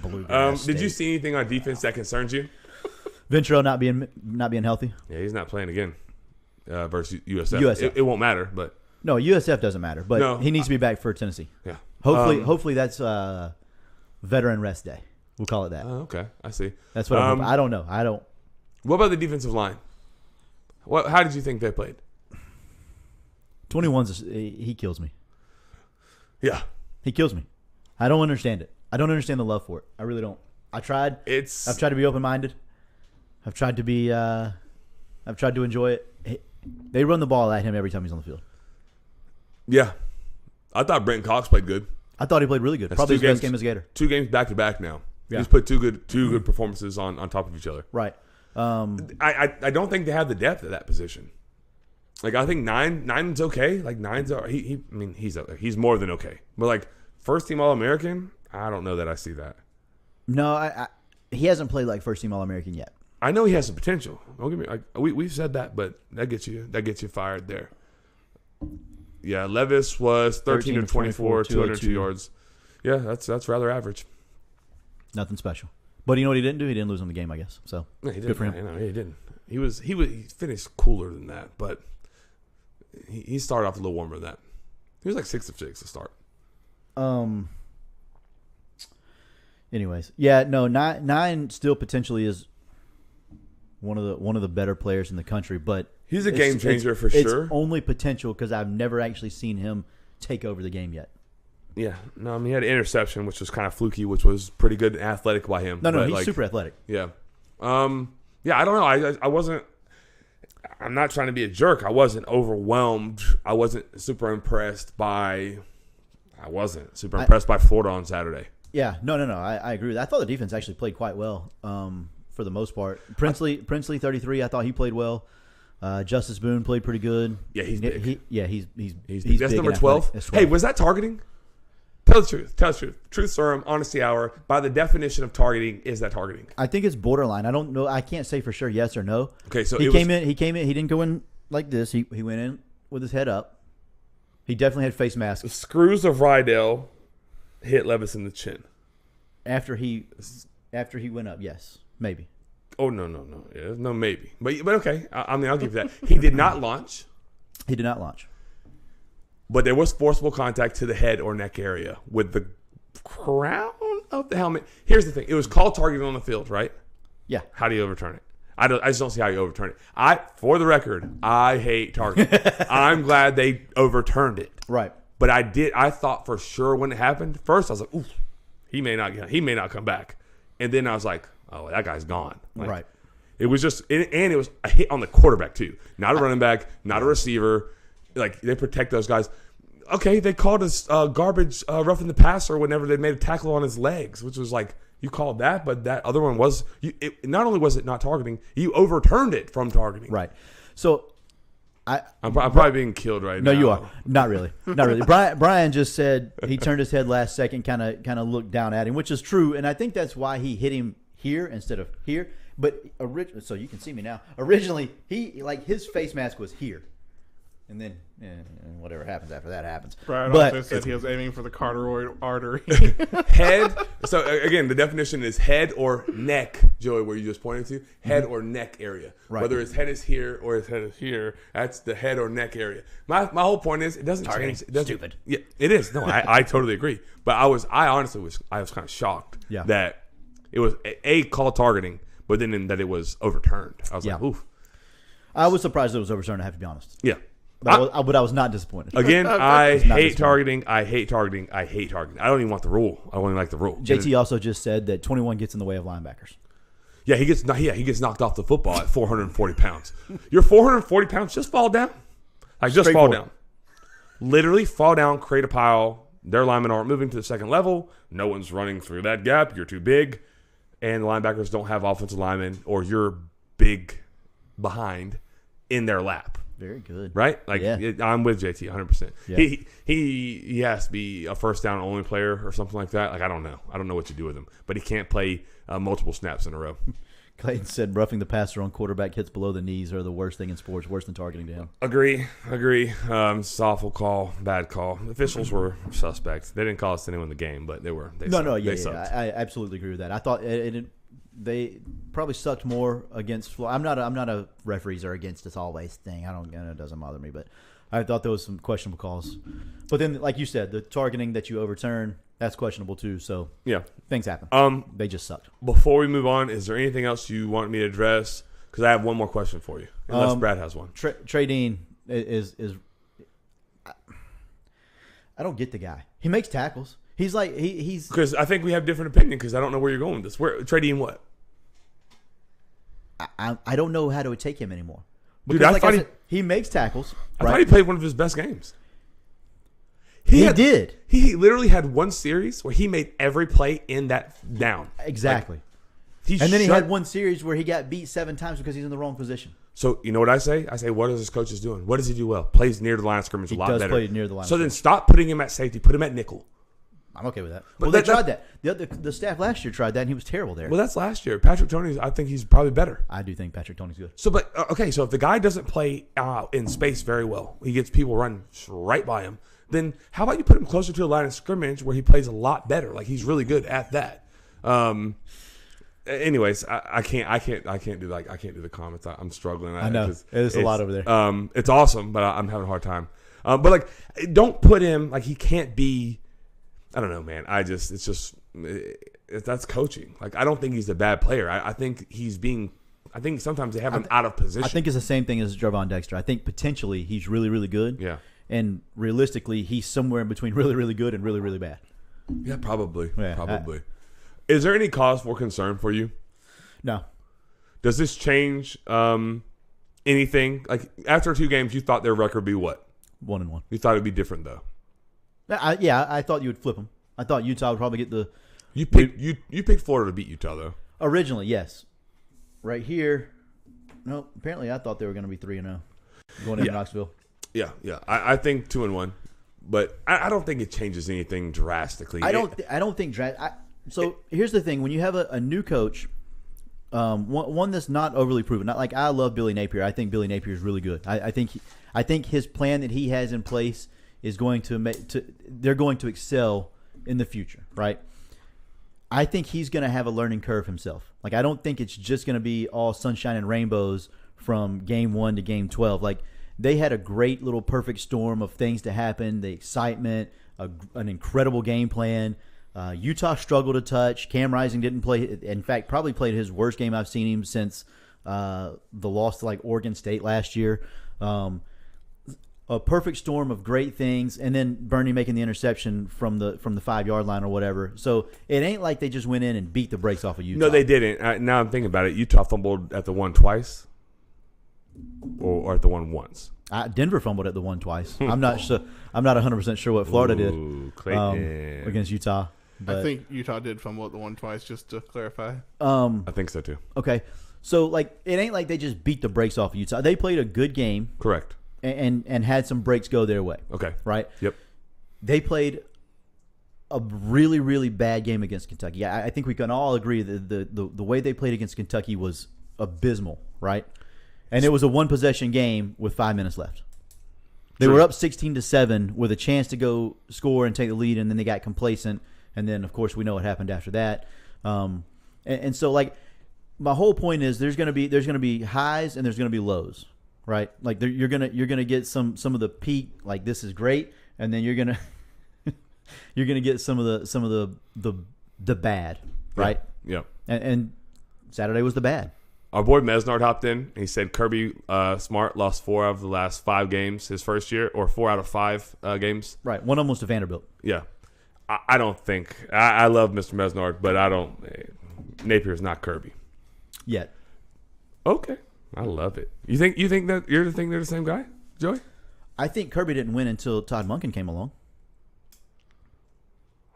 Bluegrass Did you State. see anything on defense that concerns you? Ventrell not being healthy? Yeah, he's not playing again versus USF. USF. It won't matter, but No, USF doesn't matter, but No, he needs to be back for Tennessee. yeah. Hopefully that's veteran rest day. We'll call it that. Okay, I see. That's what I'm hoping. I don't know. I don't. What about the defensive line? How did you think they played? 21's he kills me. Yeah, He kills me. I don't understand it. I don't understand the love for it. I really don't. I've tried to be open minded. I've tried to be. I've tried to enjoy it. They run the ball at him every time he's on the field. yeah. I thought Brenton Cox played good. I thought he played really good. That's Probably his 2 best games. game as a Gator. 2 games back to back now. Yeah. He's put two good performances on top of each other. Right. I don't think they have the depth at that position. Like I think nine's okay. Like he's more than okay. But like first team All American, I don't know that I see that. No, he hasn't played like first team All American yet. I know he has some potential. Don't get me like we've said that, but that gets you fired there. Yeah, Levis was 13 of 24, 202 yards. Yeah, that's rather average. Nothing special. But you know what he didn't do? He didn't lose on the game, I guess. So No, he didn't. good for him. No, he didn't. He finished cooler than that, but he started off a little warmer than that. He was like 6 of 6 to start. Anyways, yeah, no, nine still potentially is one of the better players in the country, but He's a game changer for it's sure. only potential because I've never actually seen him take over the game yet. Yeah, no, I mean he had an interception, which was kind of fluky, which was pretty good and athletic by him. No, but, he's like, super athletic. Yeah, yeah. I don't know. I wasn't. I'm not trying to be a jerk. I wasn't overwhelmed. I wasn't super impressed by. I wasn't super impressed by Florida on Saturday. Yeah, no. I agree with that. I thought the defense actually played quite well for the most part. Princely 33. I thought he played well. Justice Boone played pretty good. Yeah, he's big. He's That's big number and 12. athletic. That's 12. Hey, was that targeting? Tell the truth. Tell the truth. Truth serum, honesty hour. By the definition of targeting, is that targeting? I think it's borderline. I don't know. I can't say for sure yes or no. Okay, so He came in. He didn't go in like this. He went in with his head up. He definitely had face mask. The screws of Rydell hit Levis in the chin. After he went up, yes, maybe. Oh, no. Yeah, no, maybe. But okay. I mean, I'll give you that. He did not launch, He did not launch. but there was forcible contact to the head or neck area with the crown of the helmet. Here's the thing. It was called targeting on the field, right? Yeah. How do you overturn it? I just don't see how you overturn it. For the record, I hate targeting. I'm glad they overturned it. Right. But I thought for sure when it happened, first I was like, ooh, he may not come back. And then I was like, oh, that guy's gone. Like, Right. It was just, and it was a hit on the quarterback too. Not a running back, not a receiver. Like, they protect those guys. Okay, they called us garbage roughing the passer whenever they made a tackle on his legs, which was like, you called that, but that other one was, not only was it not targeting, you overturned it from targeting. Right. So, I'm probably being killed right now. no, you are not really, not really. Brian just said he turned his head last second, kind of looked down at him, which is true, and I think that's why he hit him here instead of here. But so you can see me now. Originally, his face mask was here, and then whatever happens after that happens. Brian But also said he was aiming for the carotid artery. Head. So again, the definition is head or neck, Joey, where you just pointed to. Head or neck area. Right. Whether his head is here or his head is here, that's the head or neck area. My whole point is it doesn't Targeting. change. It doesn't, Stupid. Yeah, it is. No, I totally agree. But I honestly was kind of shocked that it was a call targeting, but then that it was overturned. I was like, oof. I was surprised it was overturned. I have to be honest. Yeah. But I was not disappointed. Again, I It's not hate this targeting. I hate targeting. I hate targeting. I don't even want the rule. I don't even like the rule. JT also just said that 21 gets in the way of linebackers. Yeah, he gets knocked off the football at 440 pounds. You're 440 pounds, just fall down. Like, just fall down. Literally fall down, create a pile. Their linemen aren't moving to the second level. No one's running through that gap. You're too big. And the linebackers don't have offensive linemen, or you're big behind in their lap. Very good. Right? Like, I'm with JT 100%. Yeah. He has to be a first down only player or something like that. Like, I don't know. I don't know what you do with him. But he can't play multiple snaps in a row. Clayton said roughing the passer on quarterback hits below the knees are the worst thing in sports, worse than targeting to him. Agree. It's an awful call, bad call. The officials were suspects. They didn't call us to anyone in the game, but they were. I absolutely agree with that. I thought they probably sucked more against Florida. I'm not a referees are against us always thing. It doesn't bother me, but I thought there was some questionable calls. But then, like you said, the targeting that you overturn, that's questionable too. So yeah, things happen. They just sucked. Before we move on, is there anything else you want me to address? Because I have one more question for you, unless Brad has one. Trey Dean is I don't get the guy. He makes tackles. He's like he's because I think we have different opinion. Because I don't know where you're going with this. Where Trey Dean what? I don't know how to take him anymore. Dude, I thought he makes tackles. I thought he played one of his best games. He did. He literally had one series where he made every play in that down. Exactly. He had one series where he got beat 7 times because he's in the wrong position. So you know what I say? I say, what are his coaches doing? What does he do well? Plays near the line of scrimmage a lot better. He does play near the line. So then stop putting him at safety. Put him at nickel. I'm okay with that. Well, they tried that. The staff last year tried that, and he was terrible there. Well, that's last year. Patrick Toney, I think he's probably better. I do think Patrick Toney's good. So, but okay, so if the guy doesn't play in space very well, he gets people running right by him. Then how about you put him closer to the line of scrimmage where he plays a lot better? Like he's really good at that. Anyways, I can't do the comments. I'm struggling. I know it's a lot over there. It's awesome, but I'm having a hard time. But like, don't put him like he can't be. I don't know, man. That's coaching. Like I don't think he's a bad player. I think I think sometimes they have him out of position. I think it's the same thing as Javon Dexter. I think potentially he's really, really good. Yeah. And realistically, he's somewhere in between really, really good and really, really bad. Yeah, probably. Yeah, probably. Is there any cause for concern for you? No. Does this change anything? Like after 2 games, you thought their record would be what? 1-1. You thought it would be different though. I thought you would flip them. I thought Utah would probably get the. You picked Florida to beat Utah though. Originally, yes. Right here, no. Apparently, I thought they were going to be 3-0 going into Knoxville. Yeah. I think 2-1, but I don't think it changes anything drastically. I don't think So here's the thing: when you have a new coach, one that's not overly proven. Not like I love Billy Napier. I think Billy Napier is really good. I think his plan that he has in place is going to they're going to excel in the future, right? I think he's going to have a learning curve himself. Like I don't think it's just going to be all sunshine and rainbows from game 1 to game 12. Like they had a great little perfect storm of things to happen, the excitement, an incredible game plan. Utah struggled to touch. Cam Rising didn't play. In fact, probably played his worst game I've seen him since the loss to like Oregon State last year. A perfect storm of great things, and then Bernie making the interception from the 5-yard line or whatever. So it ain't like they just went in and beat the brakes off of Utah. No, they didn't. Now I'm thinking about it. Utah fumbled at the 1 twice, or at the 1 once. Denver fumbled at the 1 twice. I'm not sure. I'm not 100% sure what Florida did against Utah. But, I think Utah did fumble at the 1 twice, just to clarify. I think so too. Okay, so like it ain't like they just beat the brakes off of Utah. They played a good game. Correct. And had some breaks go their way. Okay. Right? Yep. They played a really, really bad game against Kentucky. I think we can all agree that the way they played against Kentucky was abysmal, right? And it was a 1-possession game with 5 minutes left. They were up 16-7 with a chance to go score and take the lead, and then they got complacent. And then, of course, we know what happened after that. And so, like, my whole point is there's gonna be highs and there's gonna be lows. Right, like you're gonna get some of the peak, like this is great, and then you're gonna get some of the bad, right? Yeah. And Saturday was the bad. Our boy Mesnard hopped in. He said Kirby Smart lost 4 out of the last 5 games his first year, or 4 out of 5 games. Right, one almost to Vanderbilt. Yeah, I don't think I love Mr. Mesnard, but I don't. Napier's not Kirby Yet. Okay. I love it. You think that you're the thing they're the same guy, Joey? I think Kirby didn't win until Todd Monken came along.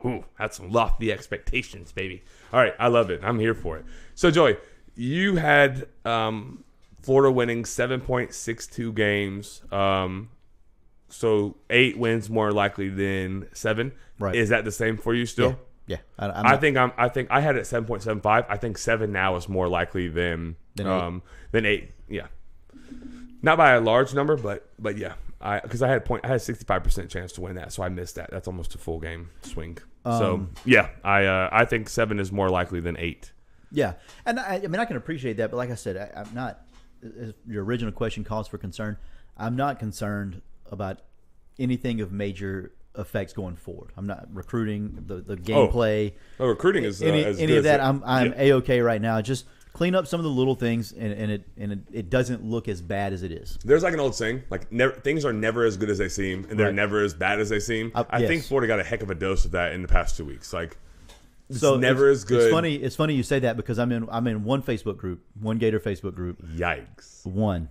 Ooh, that's some lofty expectations, baby. All right, I love it. I'm here for it. So, Joey, you had Florida winning 7.62 games. So 8 wins more likely than 7. Right. Is that the same for you still? Yeah, I think I had it at 7.75. I think 7 now is more likely than 8. Yeah, not by a large number, but yeah. Because I had a 65% chance to win that, so I missed that. That's almost a full game swing. So yeah, I think 7 is more likely than 8. Yeah, and I mean I can appreciate that, but like I said, I'm not. Your original question calls for concern. I'm not concerned about anything of major effects going forward. I'm not recruiting the gameplay. Oh, recruiting is any as good of that. as I'm A-okay right now. Just clean up some of the little things, and it doesn't look as bad as it is. There's like an old saying, like things are never as good as they seem, and they're never as bad as they seem. I think Florida got a heck of a dose of that in the past 2 weeks. Like, it's never as good. It's funny you say that because I'm in one Facebook group, one Gator Facebook group. Yikes! One.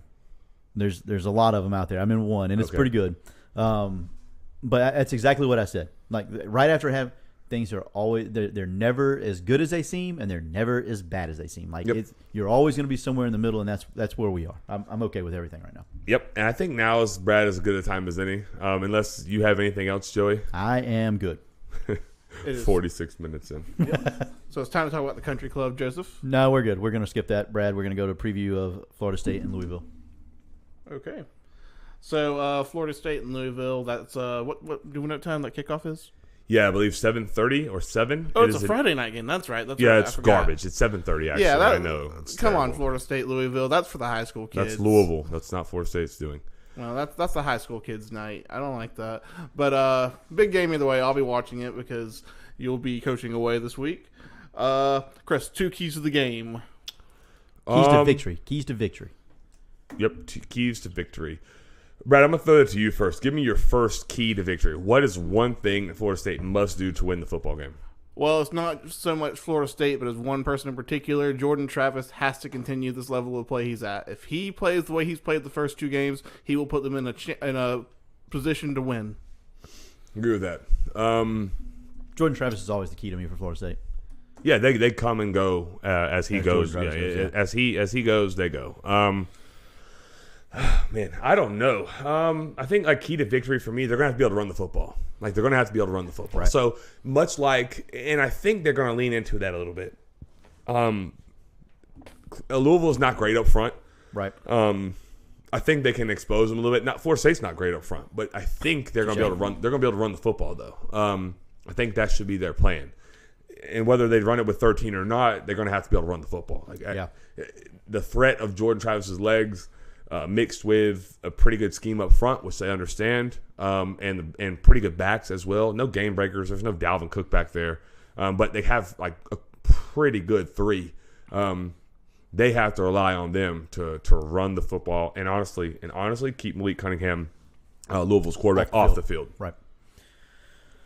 There's a lot of them out there. I'm in one, and it's pretty good. But that's exactly what I said. Like right after things are always they're never as good as they seem, and they're never as bad as they seem. Like you're always going to be somewhere in the middle, and that's where we are. I'm okay with everything right now. Yep, and I think now is Brad as good a time as any. Unless you have anything else, Joey. I am good. 46 minutes in. Yep. So it's time to talk about the country club, Joseph. No, we're good. We're going to skip that, Brad. We're going to go to a preview of Florida State and Louisville. Okay. So Florida State and Louisville. That's what do we know what time that kickoff is? Yeah, I believe 7:30 or 7. Oh, it's a Friday night game. That's right. Yeah, right. It's garbage. It's 7:30. Actually, yeah, I know. Come on, Florida State, Louisville. That's for the high school kids. That's Louisville. That's not Florida State's doing. Well, that's the high school kids' night. I don't like that. But big game either way. I'll be watching it because you'll be coaching away this week. Chris, 2 keys to the game. Keys to victory. Keys to victory. Yep, keys to victory. Brad, I'm going to throw it to you first. Give me your first key to victory. What is one thing that Florida State must do to win the football game? Well, it's not so much Florida State, but as one person in particular, Jordan Travis has to continue this level of play he's at. If he plays the way he's played the first 2 games, he will put them in a position to win. Agree with that. Jordan Travis is always the key to me for Florida State. Yeah, they come and go as he goes. As he goes, they go. Man, I don't know. I think a key to victory for me, they're going to have to be able to run the football. Like, they're going to have to be able to run the football. Right. So, much like, and I think they're going to lean into that a little bit. Louisville's not great up front. Right. I think they can expose them a little bit. Not Florida State's not great up front, but I think they're going to be able to run. They're going to be able to run the football, though. I think that should be their plan. And whether they run it with 13 or not, they're going to have to be able to run the football. The threat of Jordan Travis's legs, mixed with a pretty good scheme up front, which they understand, and pretty good backs as well. No game breakers. There's no Dalvin Cook back there, but they have like a pretty good 3. They have to rely on them to run the football and honestly keep Malik Cunningham, Louisville's quarterback, off the field. Right.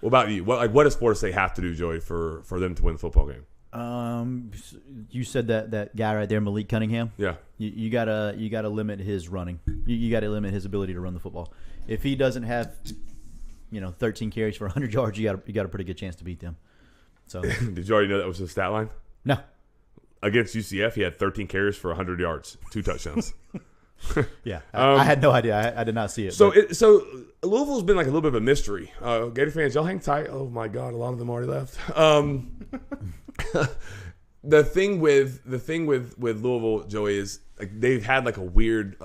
What about you? What does Florida State have to do, Joey, for them to win the football game? You said that guy right there, Malik Cunningham. Yeah. You gotta limit his running. You gotta limit his ability to run the football. If he doesn't have, 13 carries for 100 yards, you got a pretty good chance to beat them. So. Did you already know that was his stat line? No. Against UCF, he had 13 carries for 100 yards, 2 touchdowns. Yeah, I had no idea. I did not see it. So Louisville's been like a little bit of a mystery. Gator fans, y'all hang tight. Oh my God, a lot of them already left. The thing with Louisville, Joey, is like they've had like a weird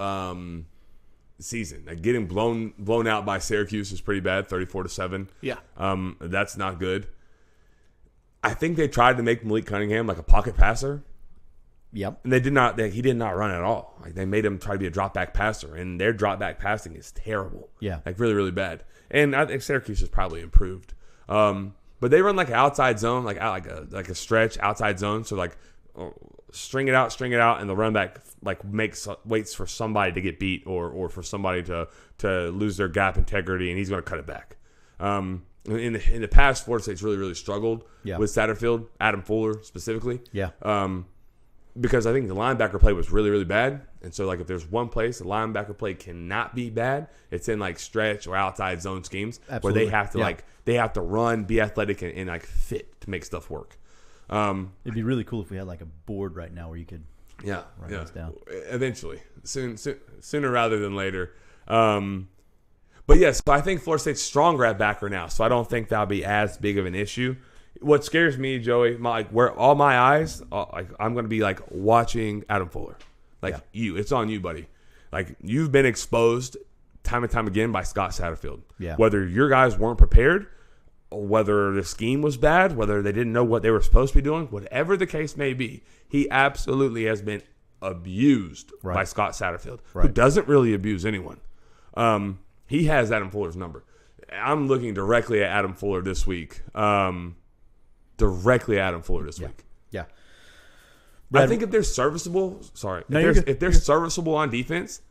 season. Like getting blown out by Syracuse is pretty bad, 34-7. Yeah. That's not good. I think they tried to make Malik Cunningham like a pocket passer. Yep. And they did not. He did not run at all. Like they made him try to be a drop back passer, and their drop back passing is terrible. Yeah. Like really, really bad. And I think Syracuse has probably improved. But they run like an outside zone, like a stretch outside zone. So like string it out, and the run back like waits for somebody to get beat or for somebody to lose their gap integrity, and he's going to cut it back. In the past, Florida State's really, really struggled with Satterfield, Adam Fuller specifically. Yeah. Because I think the linebacker play was really, really bad. And so, like, if there's one place the linebacker play cannot be bad, it's in, like, stretch or outside zone schemes. Absolutely. Where they have to, they have to run, be athletic, and like, fit to make stuff work. It'd be really cool if we had, like, a board right now where you could write this down. Eventually. Sooner rather than later. But, yes, so I think Florida State's stronger at backer now, so I don't think that'll be as big of an issue. what scares me, Joey, where all my eyes, I'm going to be like watching Adam Fuller. It's on you, buddy. Like, you've been exposed time and time again by Scott Satterfield. Yeah. Whether your guys weren't prepared, or whether the scheme was bad, whether they didn't know what they were supposed to be doing, whatever the case may be, he absolutely has been abused by Scott Satterfield, who doesn't really abuse anyone. He has Adam Fuller's number. I'm looking directly at Adam Fuller this week. week. Yeah. I think if they're serviceable, if they're serviceable on defense,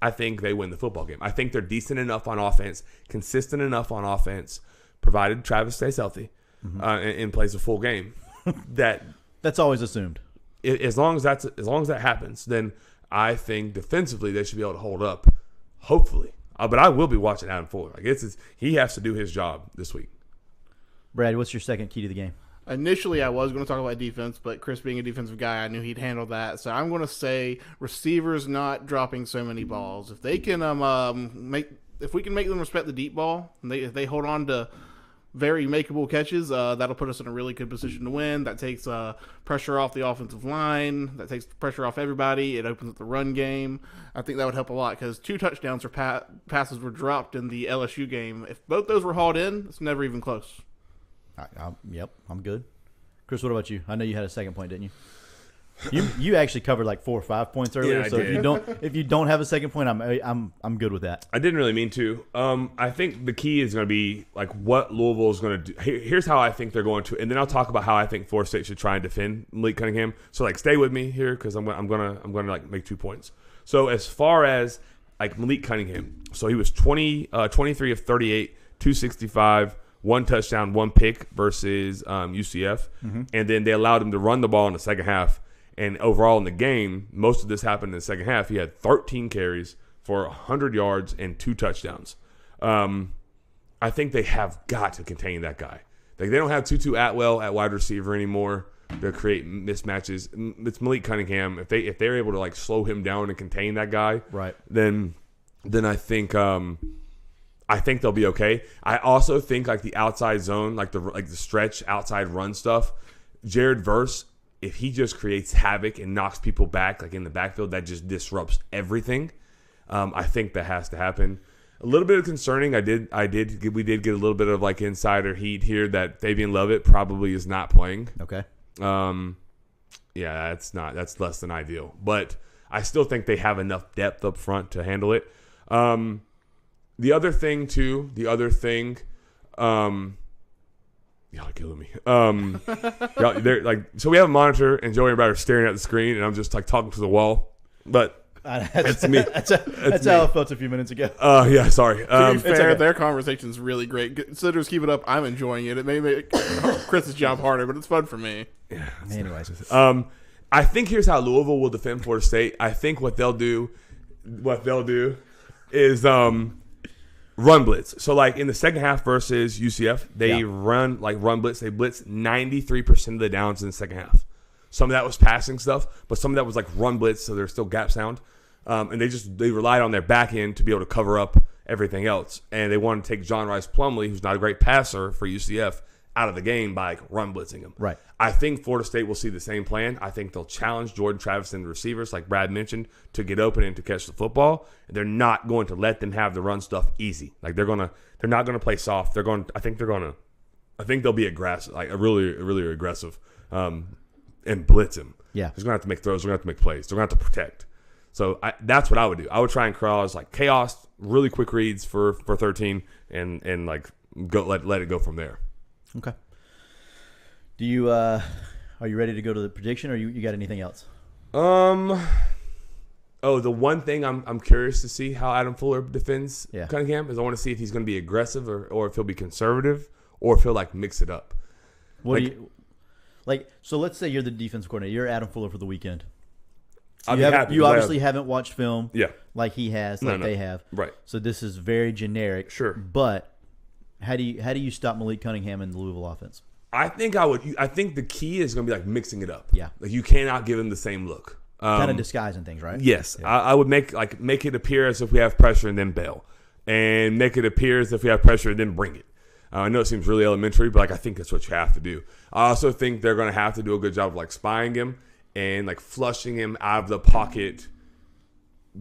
I think they win the football game. I think they're decent enough on offense, consistent enough on offense, provided Travis stays healthy and plays a full game. That's always assumed. As long as that happens, then I think defensively they should be able to hold up. Hopefully, but I will be watching Adam Fuller. He has to do his job this week. Brad, what's your second key to the game? Initially, I was going to talk about defense, but Chris being a defensive guy, I knew he'd handle that. So I'm going to say receivers not dropping so many balls. If they can if we can make them respect the deep ball, and if they hold on to very makeable catches, that'll put us in a really good position to win. That takes pressure off the offensive line. That takes pressure off everybody. It opens up the run game. I think that would help a lot because 2 touchdowns or passes were dropped in the LSU game. If both those were hauled in, it's never even close. Yep, I'm good. Chris, what about you? I know you had a second point, didn't you? You actually covered like 4 or 5 points earlier. Yeah, so if you don't have a second point, I'm good with that. I didn't really mean to. I think the key is going to be like what Louisville is going to do. Here's how I think they're going to, and then I'll talk about how I think Florida State should try and defend Malik Cunningham. So stay with me here because I'm gonna make 2 points. So as far as Malik Cunningham, so he was 23 of 38, 265. 1 touchdown, 1 pick versus UCF. And then they allowed him to run the ball in the second half. And overall in the game, most of this happened in the second half. He had 13 carries for 100 yards and 2 touchdowns. I think they have got to contain that guy. They don't have Tutu Atwell at wide receiver anymore to create mismatches. It's Malik Cunningham. If they're able to slow him down and contain that guy, then I think they'll be okay. I also think the outside zone, the stretch outside run stuff, Jared Verse, if he just creates havoc and knocks people back in the backfield, that just disrupts everything. I think that has to happen. A little bit of concerning. We did get a little bit of insider heat here that Fabian Lovett probably is not playing. Okay. Yeah, that's less than ideal. But I still think they have enough depth up front to handle it. The other thing, y'all are killing me. So we have a monitor, and Joey and Brad are staring at the screen, and I'm just talking to the wall. But it's me. That's how it felt a few minutes ago. Yeah, sorry. To be fair, their conversation's really great. Considers keep it up. I'm enjoying it. It may make Chris's job harder, but it's fun for me. Yeah. Anyways, I think here's how Louisville will defend Florida State. I think what they'll do is run blitz. So in the second half versus UCF, they run blitz. They blitz 93% of the downs in the second half. Some of that was passing stuff, but some of that was run blitz, so there's still gap sound. And they relied on their back end to be able to cover up everything else. And they wanted to take John Rice Plumlee, who's not a great passer for UCF, out of the game by run blitzing him. Right. I think Florida State will see the same plan. I think they'll challenge Jordan Travis and the receivers, like Brad mentioned, to get open and to catch the football. They're not going to let them have the run stuff easy. They're not going to play soft. I think they'll be aggressive, really aggressive, and blitz him. Yeah. They're going to have to make throws. They're going to have to make plays. They're going to have to protect. So that's what I would do. I would try and cross chaos, really quick reads for 13, and go let it go from there. Okay. Do you are you ready to go to the prediction, or you got anything else? The one thing I'm curious to see how Adam Fuller defends Cunningham is I want to see if he's going to be aggressive or if he'll be conservative or if he'll mix it up. What do you so let's say you're the defense coordinator. You're Adam Fuller for the weekend. You obviously haven't watched film like he has, they have. Right. So this is very generic. Sure. But how do you stop Malik Cunningham in the Louisville offense? I think the key is going to be mixing it up. Yeah. You cannot give him the same look. Kind of disguising things, right? Yes. Yeah. I would make it appear as if we have pressure and then bail. And make it appear as if we have pressure and then bring it. I know it seems really elementary, but like I think that's what you have to do. I also think they're going to have to do a good job of like spying him and like flushing him out of the pocket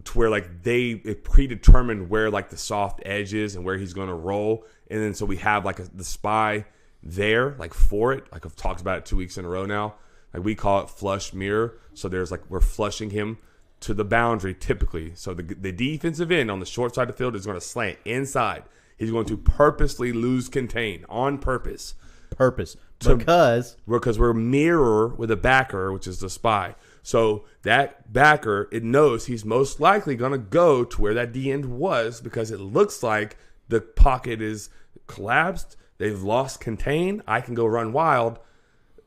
to where like they predetermined where like the soft edge is and where he's going to roll. And then so we have like the spy there like for it. Like I've talked about it 2 weeks in a row now. Like we call it flush mirror. So there's like we're flushing him to the boundary typically. So the defensive end on the short side of the field is going to slant inside. He's going to purposely lose contain on purpose. Because we're mirror with a backer, which is the spy. So that backer, it knows he's most likely going to go to where that D end was because it looks like the pocket is collapsed. They've lost contain. I can go run wild.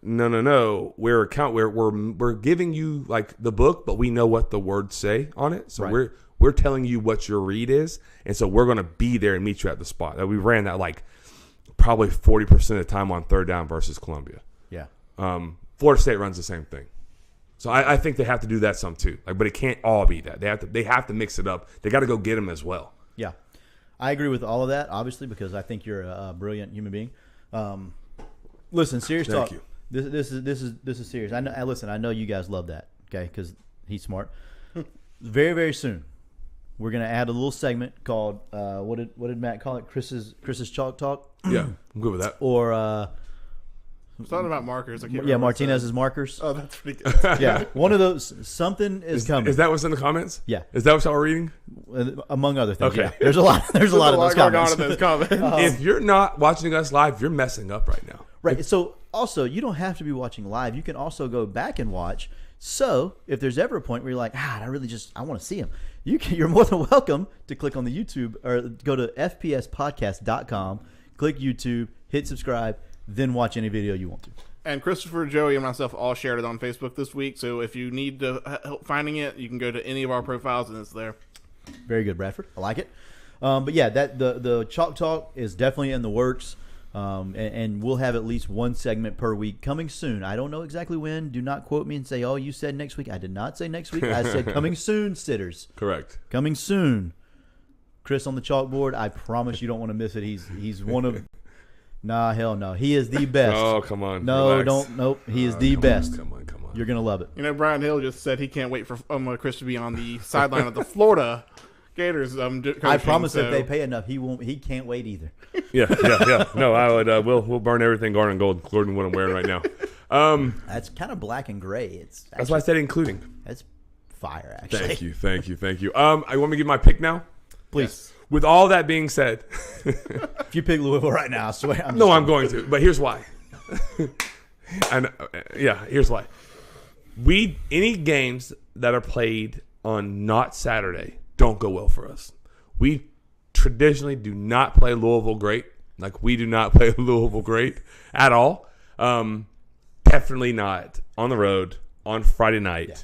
No. We're giving you like the book, but we know what the words say on it. So right. we're telling you what your read is, and so we're going to be there and meet you at the spot. We ran that like probably 40% of the time on third down versus Columbia. Yeah. Florida State runs the same thing. So I think they have to do that some too. Like, but it can't all be that. They have to mix it up. They got to go get them as well. Yeah. I agree with all of that, obviously, because I think you're a brilliant human being. Listen, serious talk. Thank you. This is serious. I know you guys love that, okay? Because he's smart. Very, very soon, we're gonna add a little segment called what did Matt call it? Chris's Chalk Talk. Yeah, I'm good with that. Or something about markers. I can't remember yeah, Martinez's markers. Oh, that's pretty good. Yeah, one of those. Something is coming. Is that what's in the comments? Yeah. Is that what y'all are reading? Among other things. Okay. Yeah. There's a lot. There's a lot of those going comments. on in those comments. If you're not watching us live, you're messing up right now. Right. So also, you don't have to be watching live. You can also go back and watch. So if there's ever a point where you're like, I want to see him, you're more than welcome to click on the YouTube or go to fpspodcast.com, click YouTube, hit subscribe, then watch any video you want to. And Christopher, Joey, and myself all shared it on Facebook this week. So if you need help finding it, you can go to any of our profiles and it's there. Very good, Bradford. I like it. But yeah, that the Chalk Talk is definitely in the works. And we'll have at least one segment per week coming soon. I don't know exactly when. Do not quote me and say, oh, you said next week. I did not say next week. I said coming soon, sitters. Correct. Coming soon. Chris on the chalkboard. I promise you don't want to miss it. He's one of nah, hell no. He is the best. Oh, come on. No, Relax. Nope. He is the best. Come on. You're going to love it. You know, Brian Hill just said he can't wait for Chris to be on the sideline of the Florida Gators. Coaching, I promise if they pay enough, he can't wait either. Yeah. No, I would. We'll burn everything garnet and gold, including what I'm wearing right now. That's kind of black and gray. That's why I said including. That's fire, actually. Thank you. I want me to give my pick now. Please. Yes. With all that being said, If you pick Louisville right now, I swear. I'm going to. But here's why. Here's why. Any games that are played on not Saturday don't go well for us. We traditionally do not play Louisville great. Like, we do not play Louisville great at all. Definitely not on the road on Friday night. Yeah.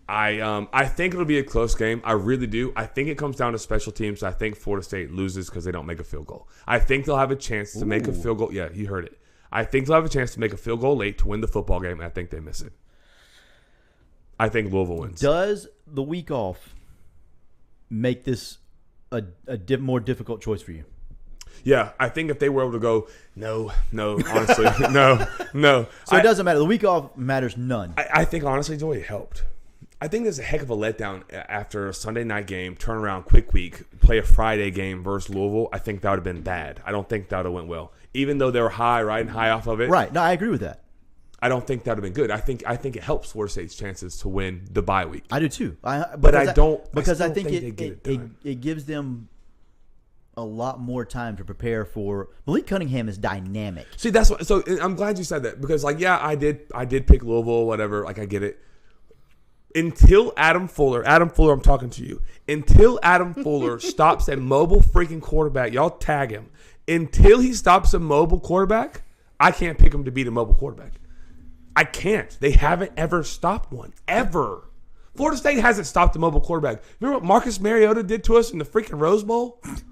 I think it'll be a close game. I really do. I think it comes down to special teams. I think Florida State loses because they don't make a field goal. I think they'll have a chance to make a field goal. Yeah, you heard it. I think they'll have a chance to make a field goal late to win the football game, and I think they miss it. I think Louisville wins. Does the week off make this a more difficult choice for you? Yeah, I think if they were able to go, no, honestly, no. So it doesn't matter. The week off matters none. I think, honestly, Joey, it helped. I think there's a heck of a letdown after a Sunday night game, turn around, quick week, play a Friday game versus Louisville. I think that would have been bad. I don't think that would have went well. Even though they were riding high off of it. Right. No, I agree with that. I don't think that would have been good. I think it helps Florida State's chances to win the bye week. I do too. I think it gives them a lot more time to prepare for. Malik Cunningham is dynamic. See, that's what. So I'm glad you said that because, like, yeah, I did pick Louisville, whatever. Like, I get it. Until Adam Fuller, I'm talking to you. Until Adam Fuller stops a mobile freaking quarterback, y'all tag him. Until he stops a mobile quarterback, I can't pick him to beat a mobile quarterback. I can't. They haven't ever stopped one. Ever. Florida State hasn't stopped a mobile quarterback. Remember what Marcus Mariota did to us in the freaking Rose Bowl? Yes.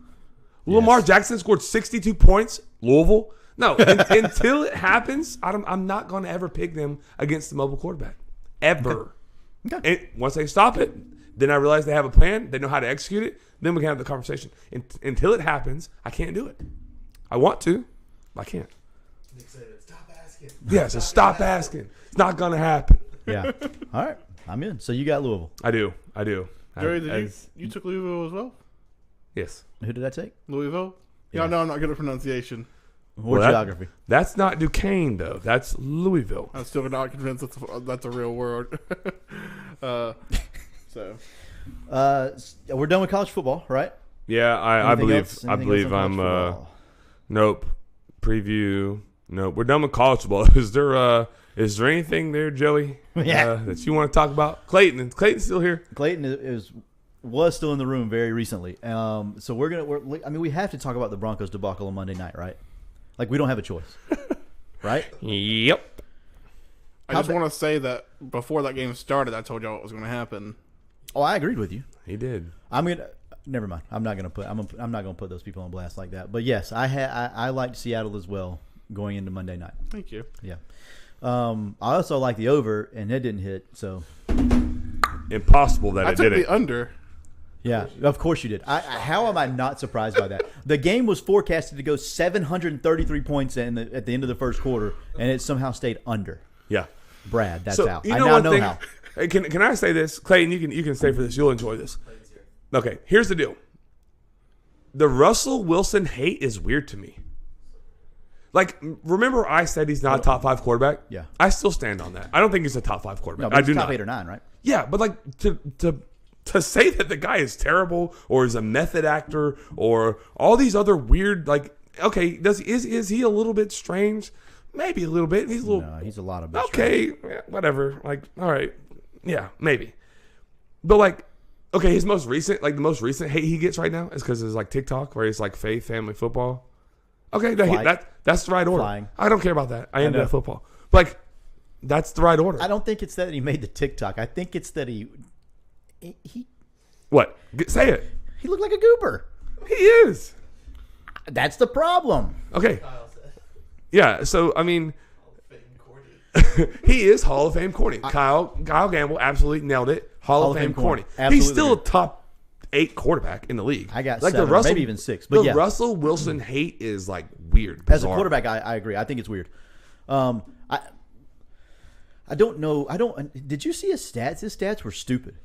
Lamar Jackson scored 62 points. Louisville? No. Until it happens, I'm not going to ever pick them against the mobile quarterback. Ever. Okay. And once they stop it, then I realize they have a plan. They know how to execute it. Then we can have the conversation. Until it happens, I can't do it. I want to. I can't. Nick said, stop asking. Yeah, so stop asking. It's not going to happen. Yeah. All right. I'm in. So you got Louisville. I do. Joey, you took Louisville as well? Yes. Who did I take? Louisville? Yeah, Yeah. no, I'm not good at pronunciation. Or Well, geography. That's not Duquesne, though. That's Louisville. I'm still not convinced that's a real word. So We're done with college football, right? Yeah, I Anything believe else? I Anything believe else on I'm college football? nope. Preview. Nope. We're done with college football. Is there anything there, Joey? Yeah. That you want to talk about? Clayton's still here. Clayton was still in the room very recently. So we have to talk about the Broncos debacle on Monday night, right? Like, we don't have a choice, right? Yep. I just want to say that before that game started, I told y'all what was going to happen. Oh, I agreed with you. He did. Never mind. I'm not gonna put those people on blast like that. But yes, I liked Seattle as well going into Monday night. Thank you. Yeah. I also like the over, and it didn't hit. So Impossible that I it took didn't. the under. yeah, of course you did. How am I not surprised by that? The game was forecasted to go 733 points at the end of the first quarter, and it somehow stayed under. Yeah. Brad, that's So out. you I know now one know thing. how. Hey, can I say this, Clayton? You can stay for this. You'll enjoy this. Okay, here's the deal. The Russell Wilson hate is weird to me. Like, remember I said he's not a top 5 quarterback? Yeah. I still stand on that. I don't think he's a top 5 quarterback. No, but I it's do top not. 8 or 9, right? Yeah, but like to say that the guy is terrible or is a method actor or all these other weird, like, okay, is he a little bit strange? Maybe a little bit. He's a little. No, he's a lot of bit Okay, yeah, whatever. Like, all right, yeah, maybe. But like, okay, the most recent hate he gets right now is because it's like TikTok, where it's like faith, family, football. Okay, that's the right order. Flying. I don't care about that. I am know. that football. But like, that's the right order. I don't think it's that he made the TikTok. I think it's that he What? Say it. looked like a goober. He is. That's the problem. Okay. Kyle said, Yeah. So I mean, fake corny. he is Hall of Fame corny. Kyle Gamble absolutely nailed it. Hall of Fame corny. Absolutely He's still agree. a top 8 quarterback in the league. I got like 7, the Russell, maybe even 6. But the yeah, Russell Wilson hate is like weird. as a bizarre. quarterback, I agree. I think it's weird. I don't know. Did you see his stats? His stats were stupid.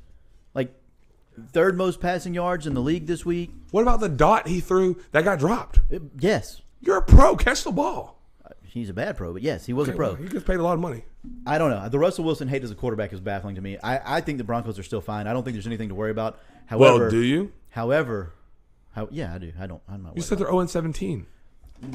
Like, third most passing yards in the league this week. What about the dot he threw that got dropped? Yes, You're a pro. Catch the ball. he's a bad pro, but yes, he was a pro. He gets paid a lot of money. I don't know. The Russell Wilson hate as a quarterback is baffling to me. I think the Broncos are still fine. I don't think there's anything to worry about. However, Well, do you? However, yeah, I do. I'm not. You said they're 0-17. I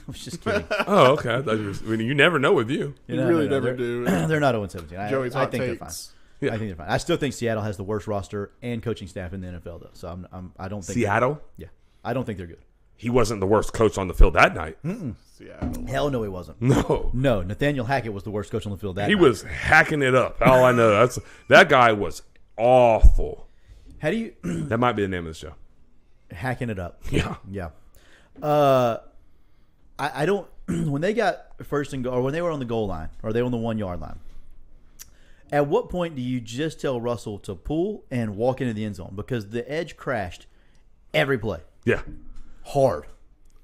was just kidding. Oh, okay. I thought you never know with you. You really never do. They're not 0-17. Joey's I hot think takes. they're fine. Yeah. I think they're fine. I still think Seattle has the worst roster and coaching staff in the NFL, though. So I don't think Seattle? Yeah, I don't think they're good. He wasn't the worst coach on the field that night. Seattle. Hell no, he wasn't. No. No, Nathaniel Hackett was the worst coach on the field that He night. was hacking it up. All I know. That guy was awful. How do you That might be the name of the show. hacking it up? Yeah. Yeah. I don't. When they got first and goal, or when they were on the goal line, or they were on the 1 yard line. At what point do you just tell Russell to pull and walk into the end zone? Because the edge crashed every play. Yeah. Hard.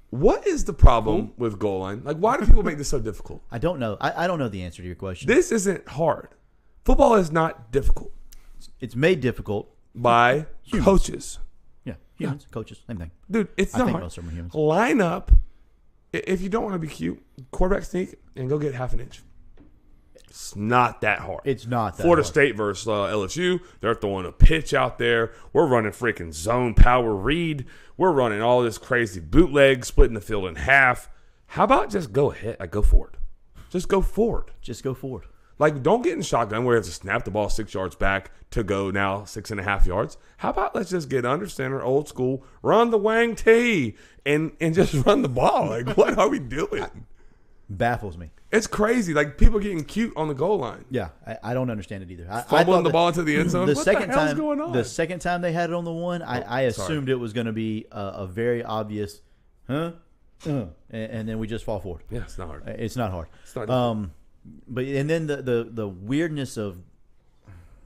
What is the problem with goal line? Like, why do people make this so difficult? I don't know. I don't know the answer to your question. This isn't hard. Football is not difficult It's made difficult. by coaches. Yeah. Humans, coaches, same thing. Dude, it's I not think hard. most of them are humans. Line up. If you don't want to be cute, quarterback sneak and go get half an inch. It's not that hard. It's not that Florida hard. State versus LSU. They're throwing a pitch out there. We're running freaking zone power read. We're running all this crazy bootleg, splitting the field in half. How about just go ahead? Like, go forward. Just go forward. Just go forward. Like, don't get in shotgun where you have to snap the ball 6 yards back to go now 6.5 yards. How about let's just get under center, old school, run the wang tee, and just run the ball? Like, what are we doing? Baffles me. It's crazy. Like, people getting cute on the goal line. Yeah, I don't understand it either. I Fumbling thought the ball into the end zone. The What second the hell's time, going on? the second time they had it on the one, I assumed it was going to be a very obvious, and then we just fall forward. Yeah, it's not hard. It's not hard. It's not But and then the weirdness of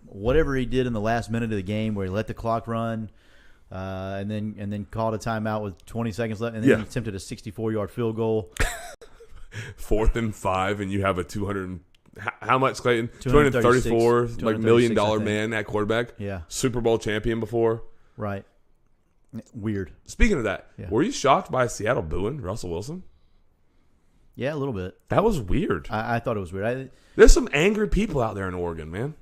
whatever he did in the last minute of the game, where he let the clock run, and then called a timeout with 20 seconds left, and then he attempted a 64-yard field goal. 4th and 5, and you have a 200. How much, Clayton? 234 like $1 million man at quarterback. Yeah, Super Bowl champion before. right. Weird. Speaking of that, were you shocked by Seattle booing Russell Wilson? Yeah, a little bit. That was weird. I thought it was weird. There's some angry people out there in Oregon, man.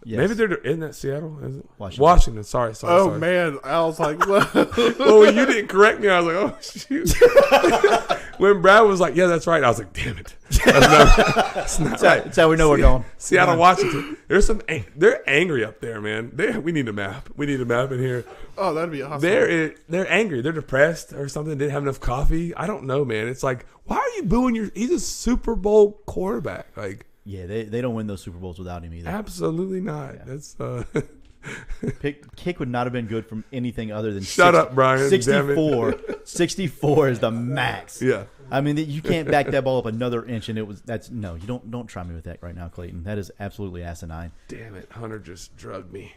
Yes. Maybe they're in that Seattle. Is it? Washington. Sorry. Oh man, I was like, what? Well, when you didn't correct me, I was like, oh shoot. When Brad was like, yeah, that's right, I was like, damn it. That's not right. That's how we know we're going. Seattle, Washington. They're angry up there, man. We need a map. We need a map in here. Oh, that'd be awesome. They're angry. They're depressed or something. Didn't have enough coffee. I don't know, man. It's like, why are you booing he's a Super Bowl quarterback. Like, yeah, they don't win those Super Bowls without him either. Absolutely not. Yeah. That's Kick would not have been good from anything other than Shut up, Brian. 64. 64 is the max. Yeah. I mean, you can't back that ball up another inch, and you don't try me with that right now, Clayton. That is absolutely asinine. Damn it, Hunter just drugged me.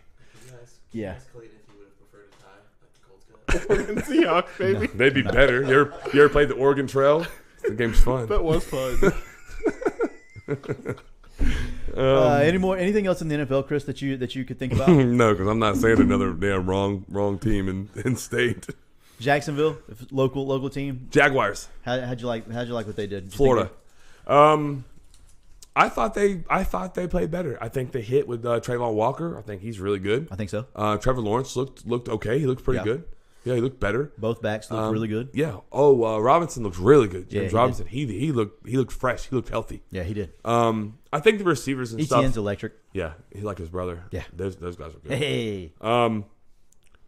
You ask Clayton if he would have preferred a tie, like the Colts got. Oregon Seahawks, baby. No, they'd be better. You ever played the Oregon Trail? The game's fun. That was fun. Anything else in the NFL, Chris, that you could think about? No, because I'm not saying another damn wrong team in state. Jacksonville, local team. Jaguars. How'd you like what they did? Florida. I thought they played better. I think they hit with Trayvon Walker. I think he's really good. I think so. Trevor Lawrence looked okay. He looked pretty good. Yeah, he looked better. Both backs looked really good. Yeah. Robinson looks really good. James Robinson. He looked fresh. He looked healthy. Yeah, he did. I think the receivers and ETN's stuff. electric. Yeah, he's like his brother. Yeah, those guys are good. Hey.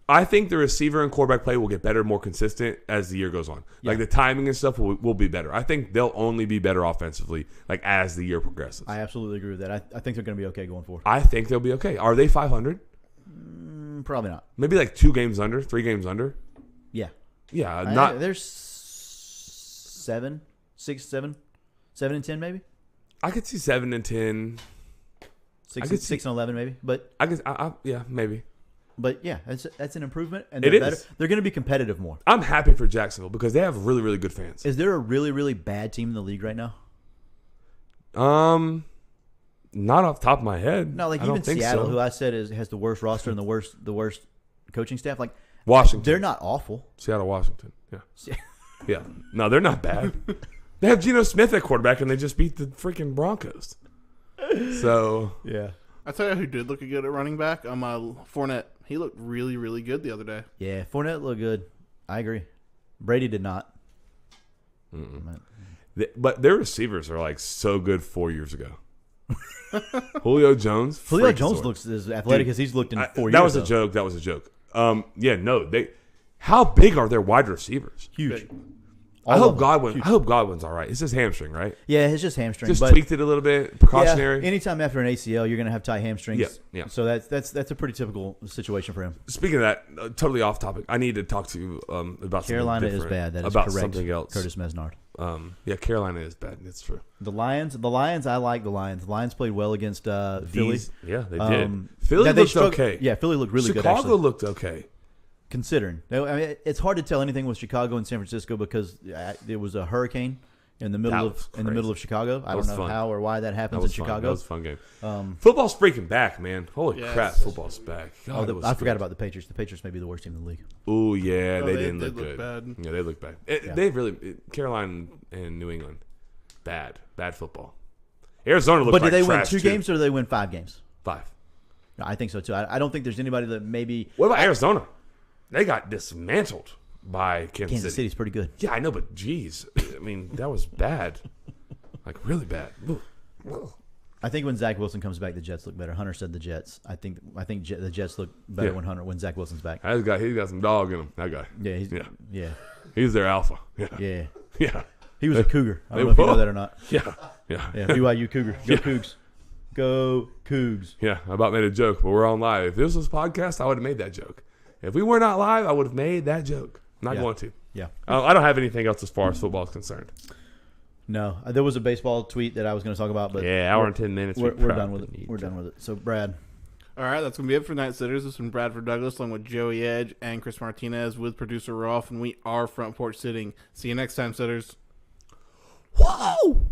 I think the receiver and quarterback play will get better, more consistent as the year goes on. Yeah. Like the timing and stuff will be better. I think they'll only be better offensively, like as the year progresses. I absolutely agree with that. I think they're going to be okay going forward. I think they'll be okay. Are they 500? Probably not. Maybe like 2 games under, 3 games under. Yeah. Yeah, there's 7, 6, 7, 7 and 10 maybe. I could see 7 and 10. 6 and 11 maybe, but yeah, maybe. But yeah, that's an improvement, and they're better. They're going to be competitive more. I'm happy for Jacksonville because they have really, really good fans. Is there a really, really bad team in the league right now? Not off the top of my head. No, like even Seattle, who I said has the worst roster and the worst coaching staff. Like Washington, they're not awful. Seattle, Washington, yeah, yeah. No, they're not bad. They have Geno Smith at quarterback, and they just beat the freaking Broncos. So yeah, I tell you who did look good at running back. Fournette. He looked really, really good the other day. Yeah, Fournette looked good. I agree. Brady did not. But their receivers are like so good 4 years ago. Julio Jones. Looks as athletic as he's looked in 4 years. That was a joke. That was a joke. How big are their wide receivers? Huge. I hope Godwin's all right. It's just hamstring, right? Yeah, it's just hamstring. Just tweaked it a little bit, precautionary. Yeah, anytime after an ACL, you're going to have tight hamstrings. Yeah. So that's a pretty typical situation for him. Speaking of that, totally off topic. I need to talk to you about Carolina something is bad. That is about correct. Something else. Curtis Mesnard. Yeah, Carolina is bad. It's true. The Lions. I like the Lions. The Lions played well against Philly. Yeah, they did. Philly looked okay. Yeah, Philly looked really good. Chicago looked okay. Considering, I mean, it's hard to tell anything with Chicago and San Francisco because it was a hurricane in the middle of Chicago. I don't know how or why that happens in Chicago. That was a fun game. Football's freaking back, man. Holy crap, football's back. God, I forgot about the Patriots. The Patriots may be the worst team in the league. Oh yeah, they didn't look look good. Bad. Yeah, they look bad. They really Carolina and New England, bad football. Arizona looked like trash. But did they win 2 too. games or did they win 5 games? 5. No, I think so too. I don't think there's anybody that maybe. What about Arizona? They got dismantled by Kansas City. City's pretty good. Yeah, I know, but geez, I mean that was bad, like really bad. I think when Zach Wilson comes back, the Jets look better. Hunter said the Jets. I think the Jets look better when Zach Wilson's back. He's got some dog in him. That guy. Yeah. He's their alpha. Yeah. Yeah. He was a Cougar. I don't know if you know that or not. Yeah. BYU Cougar. Go Cougs. Go Cougs. Yeah, I about made a joke, but we're on live. If this was a podcast, I would have made that joke. If we were not live, I would have made that joke. I'm not going to. Yeah. I don't have anything else as far as football is concerned. No. There was a baseball tweet that I was going to talk about, but hour and 10 minutes. We're done with it. We're done with it. So, Brad. All right, that's going to be it for Night Sitters. This has been Bradford Douglas along with Joey Edge and Chris Martinez with producer Rolf, and we are Front Porch Sitting. See you next time, Sitters. Whoa!